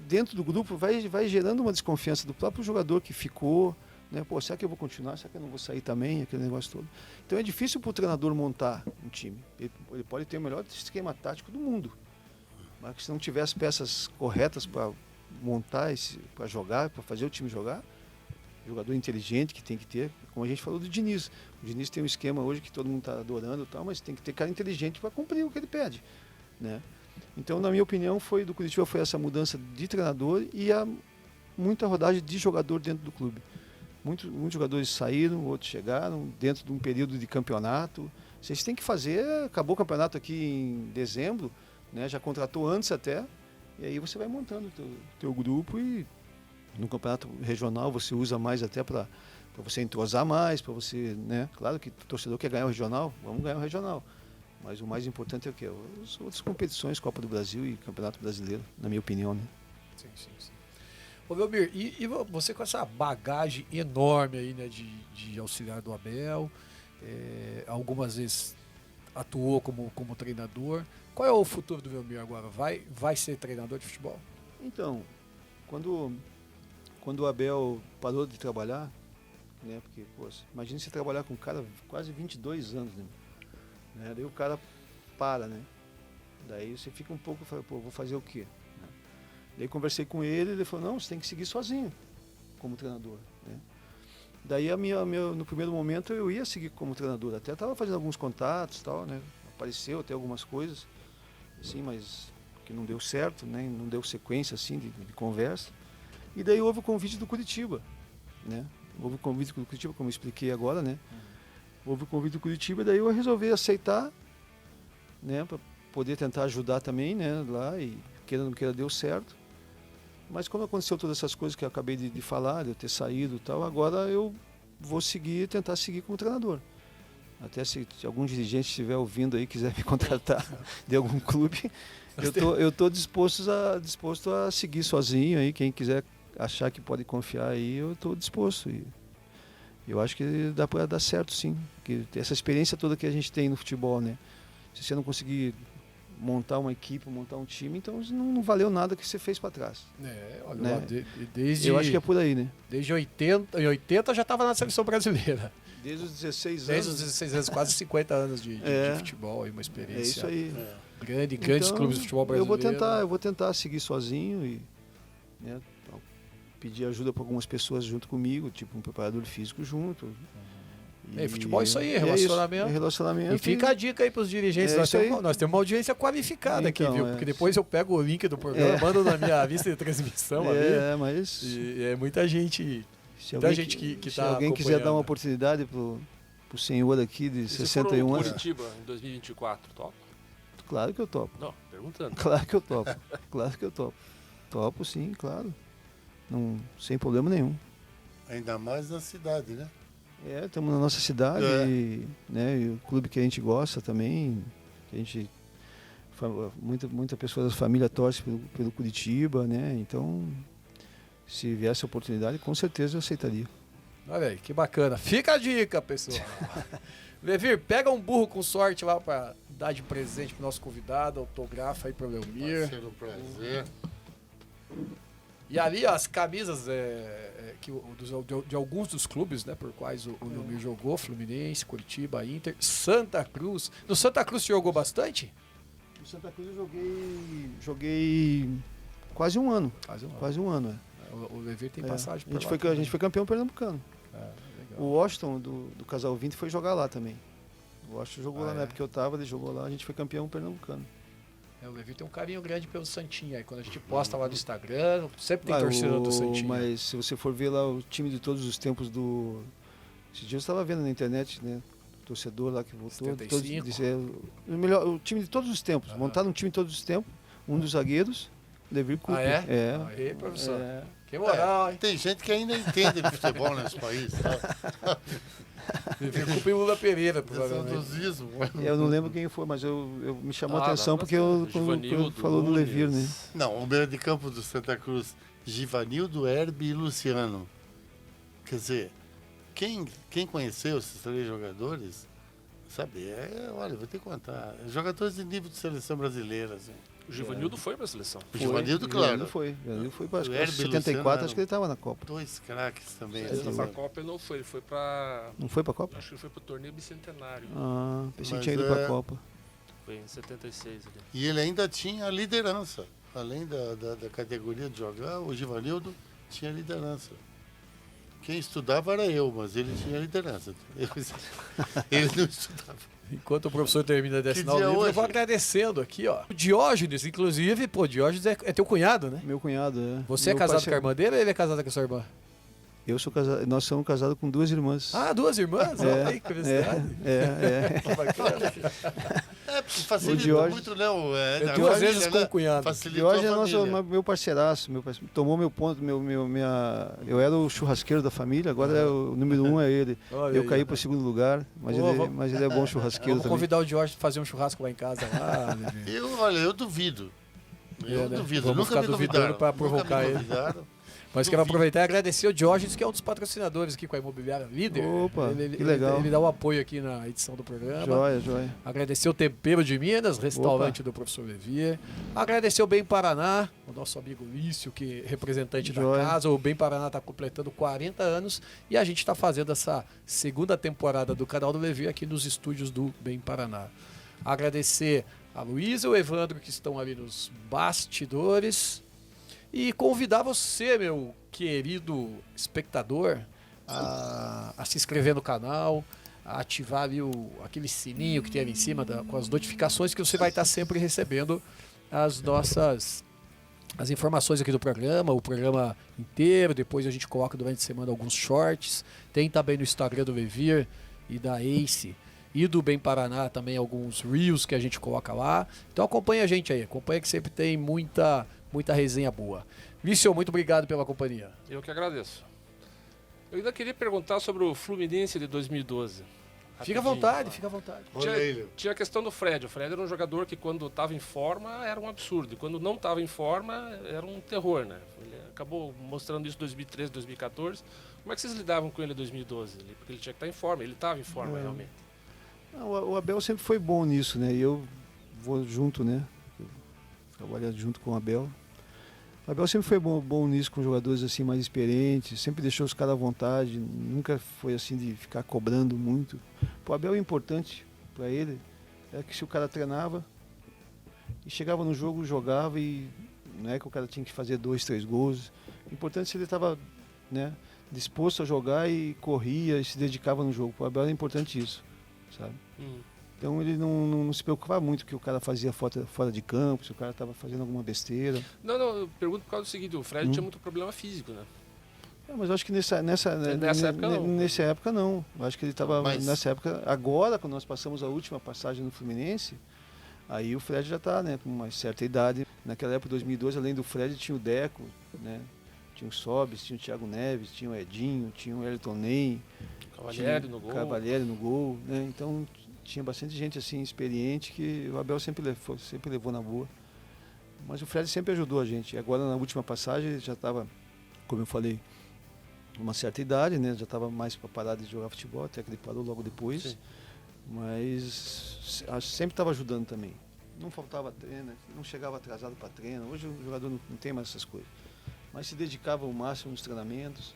dentro do grupo vai gerando uma desconfiança do próprio jogador que ficou, né? Pô, será que eu vou continuar? Será que eu não vou sair também? Aquele negócio todo. Então é difícil para o treinador montar um time. Ele pode ter o melhor esquema tático do mundo, mas se não tiver as peças corretas para montar, para jogar, para fazer o time jogar, jogador inteligente que tem que ter, como a gente falou do Diniz. O Diniz tem um esquema hoje que todo mundo está adorando e tal, mas tem que ter cara inteligente para cumprir o que ele pede, né? Então, na minha opinião, do Curitiba foi essa mudança de treinador e muita rodagem de jogador dentro do clube. Muitos jogadores saíram, outros chegaram dentro de um período de campeonato. Vocês têm que fazer, acabou o campeonato aqui em dezembro, né? Já contratou antes até, e aí você vai montando o teu grupo e no campeonato regional você usa mais até para você entrosar mais, para você, né? Claro que o torcedor quer ganhar o regional, vamos ganhar o regional. Mas o mais importante é o quê? As outras competições, Copa do Brasil e Campeonato Brasileiro, na minha opinião, né? Sim. Ô, Velmir, e você com essa bagagem enorme aí, né, de auxiliar do Abel, algumas vezes atuou como treinador. Qual é o futuro do Velmir agora? Vai ser treinador de futebol? Então, quando o Abel parou de trabalhar, né? Porque, imagina você trabalhar com um cara quase 22 anos, né? Daí o cara para, né? Daí você fica um pouco, fala, vou fazer o quê? Daí conversei com ele falou, não, você tem que seguir sozinho como treinador, né? Daí no primeiro momento eu ia seguir como treinador, até estava fazendo alguns contatos, tal, né? Apareceu até algumas coisas, assim, mas que não deu certo, né? Não deu sequência assim de conversa. E daí houve o convite do Curitiba, né? Houve o convite do Curitiba, como eu expliquei agora, né? Houve o convite do Curitiba, daí eu resolvi aceitar, né? Para poder tentar ajudar também, né? Lá e queira ou não queira deu certo. Mas como aconteceu todas essas coisas que eu acabei de falar, de eu ter saído e tal, agora eu vou tentar seguir como treinador. Até se algum dirigente estiver ouvindo aí, quiser me contratar de algum clube, eu estou disposto a seguir sozinho aí. Quem quiser achar que pode confiar aí, eu estou disposto. E eu acho que dá para dar certo, sim. Porque essa experiência toda que a gente tem no futebol, né? Se você não conseguir montar uma equipe, montar um time, então não valeu nada que você fez para trás. Olha, né? Desde, eu acho que é por aí, né? Desde 80 já estava na seleção brasileira. Desde os 16 anos. Desde os 16 anos, quase 50 anos de futebol e uma experiência. É isso aí. Grandes clubes de futebol brasileiro. Eu vou tentar seguir sozinho e, né, pedir ajuda para algumas pessoas junto comigo, tipo um preparador físico junto. Futebol é isso aí, relacionamento. Relacionamento. E fica a dica aí para os dirigentes. Nós temos uma audiência qualificada aqui, viu? Porque depois eu pego o link do programa, mando na minha lista de transmissão ali. Mas... E é muita gente. Se alguém quiser dar uma oportunidade pro senhor aqui de 61 anos. Curitiba em 2024, top? Claro que eu topo. Não, perguntando. Claro que eu topo. Claro que eu topo. Topo sim, claro. Não, sem problema nenhum. Ainda mais na cidade, né? Estamos na nossa cidade, né? E o clube que a gente gosta também, que a gente muita pessoa da família torce pelo Curitiba, né? Então, se viesse a oportunidade, com certeza eu aceitaria. Olha aí, que bacana. Fica a dica, pessoal. Levir, pega um burro com sorte lá para dar de presente pro nosso convidado, autografa aí pro Velmir. Vai ser um prazer. E ali as camisas de alguns dos clubes, né, por quais o Velmir jogou, Fluminense, Curitiba, Inter, Santa Cruz. No Santa Cruz você jogou bastante? No Santa Cruz eu joguei quase um ano. Quase um ano. O Levir tem passagem por lá. A gente foi campeão pernambucano. Legal. O Washington, do Casal 20, foi jogar lá também. O Washington jogou lá na época que eu estava, ele jogou lá, a gente foi campeão pernambucano. O Levir tem um carinho grande pelo Santinha. Aí quando a gente posta lá no Instagram, sempre tem torcida do Santinha. Mas se você for ver lá o time de todos os tempos do... Esse dia eu estava vendo na internet, né? O torcedor lá que voltou. 75. O time de todos os tempos. Montaram um time de todos os tempos. Um dos zagueiros, Levir Cooper. Aí, professor. Que moral, hein? Tem gente que ainda entende de futebol nesse país. Tá? Levir Cooper e Lula Pereira, provavelmente. Eu não lembro quem foi, mas me chamou a atenção porque quando falou do Levir, né? Não, o meio de campo do Santa Cruz, Givanildo, Herbie e Luciano. Quer dizer, quem conheceu esses três jogadores, sabe, olha, vou te contar, jogadores de nível de seleção brasileira, assim. O Givanildo foi para a seleção. O Givanildo, claro. O Givanildo foi para 74, acho que ele estava na Copa. Dois craques também. Na Copa ele não foi, ele foi para... Não foi para a Copa? Acho que ele foi para o torneio bicentenário. Pensei que tinha ido para a Copa. Foi em 76 ali. E ele ainda tinha liderança. Além da categoria de jogar, o Givanildo tinha liderança. Quem estudava era eu, mas ele tinha liderança. Ele não estudava. Enquanto o professor termina de assinar o dia livro, hoje? eu vou agradecendo aqui, ó. O Diógenes, inclusive, pô, Diógenes é teu cunhado, né? Meu cunhado, Você é Meu casado parceiro. com a irmã dele ou ele é casado com a sua irmã? Eu sou casado, nós somos casados com 2 irmãs. Ah, 2 irmãs? Olha aí, que curiosidade. Bacana. Porque facilita Diógenes- muito, né? Eu 2 vezes com o cunhado. Facilitou Hoje é a família. meu parceiraço, tomou meu ponto, eu era o churrasqueiro da família, agora é o número 1 é ele. Olha Eu aí, caí né? para o segundo lugar, mas, Boa, ele, vamos- mas ele é bom churrasqueiro Vamos também. convidar o Diógenes para fazer um churrasco lá em casa. Lá, Levi. Olha, eu duvido. Eu né? duvido. Vamos Nunca ficar me duvidando convidaram. pra Nunca me provocar ele. convidaram. Mas quero aproveitar e agradecer o Diógenes, que é um dos patrocinadores aqui com a Imobiliária Líder. Opa, ele, que legal. Ele dá o apoio aqui na edição do programa. Joia, joia. Agradecer o Tempero de Minas, restaurante do professor Levi. Agradecer o Bem Paraná, o nosso amigo Lício, que é representante da Joia. casa. O Bem Paraná está completando 40 anos e a gente está fazendo essa segunda temporada do canal do Levi aqui nos estúdios do Bem Paraná. Agradecer a Luísa e o Evandro, que estão ali nos bastidores. E convidar você, meu querido espectador, a se inscrever no canal, a ativar ali aquele sininho que tem ali em cima com as notificações, que você vai estar sempre recebendo as informações aqui do programa, o programa inteiro. Depois a gente coloca durante a semana alguns shorts. Tem também no Instagram do Levir e da Ace e do Bem Paraná também alguns reels que a gente coloca lá. Então acompanha a gente aí, acompanha que sempre tem muita resenha boa. Vício, muito obrigado pela companhia. Eu que agradeço. Eu ainda queria perguntar sobre o Fluminense de 2012. Fica à Rapidinho. vontade, fica à vontade. Olha aí, Léo. Tinha a questão do Fred. O Fred era um jogador que, quando estava em forma, era um absurdo. E quando não estava em forma, era um terror, né? Ele acabou mostrando isso em 2013, 2014. Como é que vocês lidavam com ele em 2012? Porque ele tinha que estar em forma. Ele estava em forma, realmente. Não, o Abel sempre foi bom nisso, né? E eu vou junto, né? Trabalhando junto com o Abel. O Abel sempre foi bom nisso, com jogadores assim mais experientes, sempre deixou os caras à vontade, nunca foi assim de ficar cobrando muito. O Abel é importante para ele, é que se o cara treinava e chegava no jogo, jogava e não é que o cara tinha que fazer 2, 3 gols. O importante é se ele estava, né, disposto a jogar e corria e se dedicava no jogo. O Abel é importante isso, sabe? Então ele não se preocupava muito que o cara fazia fora de campo, se o cara estava fazendo alguma besteira. Não, eu pergunto por causa do seguinte, o Fred tinha muito problema físico, né? Mas eu acho que nessa época não. nessa época não. Eu acho que ele estava Mas- nessa época. Agora, quando nós passamos a última passagem no Fluminense, aí o Fred já está, né, com uma certa idade. Naquela época, 2012, além do Fred, tinha o Deco, né? Tinha o Sobis, tinha o Thiago Neves, tinha o Edinho, tinha o Elton Ney, Cavalieri no gol. Cavalieri no gol, né? Então tinha bastante gente assim experiente que o Abel sempre levou na boa. Mas o Fred sempre ajudou a gente. E agora na última passagem ele já estava, como eu falei, uma certa idade, né? Já estava mais para parar de jogar futebol, até que ele parou logo depois. Sim. Mas sempre estava ajudando também. Não faltava treino, não chegava atrasado para treino. Hoje o jogador não tem mais essas coisas. Mas se dedicava ao máximo nos treinamentos.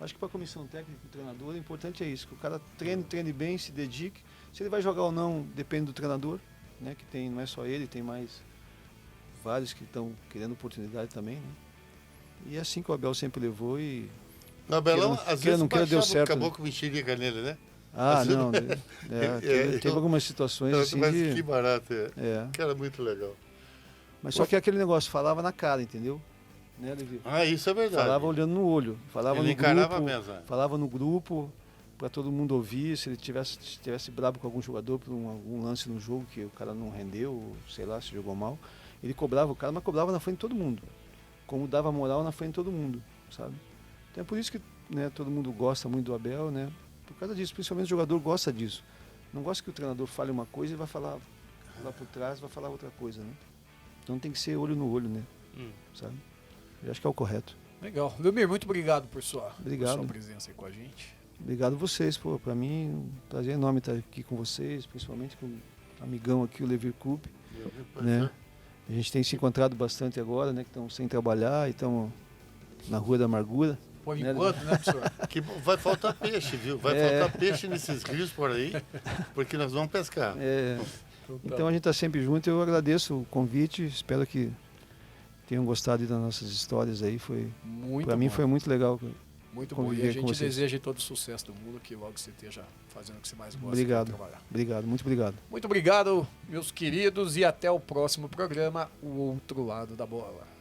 Acho que para a comissão técnica e o treinador, o importante é isso, que o cara treine bem, se dedique. Se ele vai jogar ou não, depende do treinador, né? Que tem, não é só ele, tem mais vários que estão querendo oportunidade também, né? E é assim que o Abel sempre levou e... O Abelão, Queira- às queira vezes, não queira, deu baixava certo, o caboclo com mexerica nele, né? Ah, Mas- não, teve eu- algumas situações assim Mas que de... barato, É, muito legal. mas só que aquele negócio, falava na cara, entendeu? Né, Levi? Ah, isso é verdade. Falava olhando no olho, falava Ele no encarava grupo, mesmo, é. falava no grupo para todo mundo ouvir. Se ele tivesse brabo com algum jogador por algum lance no jogo que o cara não rendeu, ou sei lá, se jogou mal, ele cobrava o cara, mas cobrava na frente de todo mundo, como dava moral na frente de todo mundo, sabe? Então é por isso que, né, todo mundo gosta muito do Abel, né? Por causa disso, principalmente o jogador gosta disso. Não gosta que o treinador fale uma coisa e vai falar lá por trás, vai falar outra coisa, né? Então tem que ser olho no olho, né? Sabe? Eu acho que é o correto. Legal. Leomir, muito obrigado por sua presença aí com a gente. Obrigado a vocês, pô. Para mim, um prazer enorme estar aqui com vocês, principalmente com o amigão aqui, o Levir Clube, né? A gente tem se encontrado bastante agora, né? Que estão sem trabalhar e estão na Rua da Amargura. Por Né, enquanto, né, professor? Que vai faltar peixe, viu? Vai faltar peixe nesses rios por aí, porque nós vamos pescar. Então a gente está sempre junto. Eu agradeço o convite, espero que tenham gostado das nossas histórias aí. Muito Para mim bom. foi muito legal Muito bom. E a gente deseja todo o sucesso do mundo, que logo você esteja fazendo o que você mais gosta de trabalhar. Obrigado, muito obrigado. Muito obrigado, meus queridos, e até o próximo programa, O Outro Lado da Bola.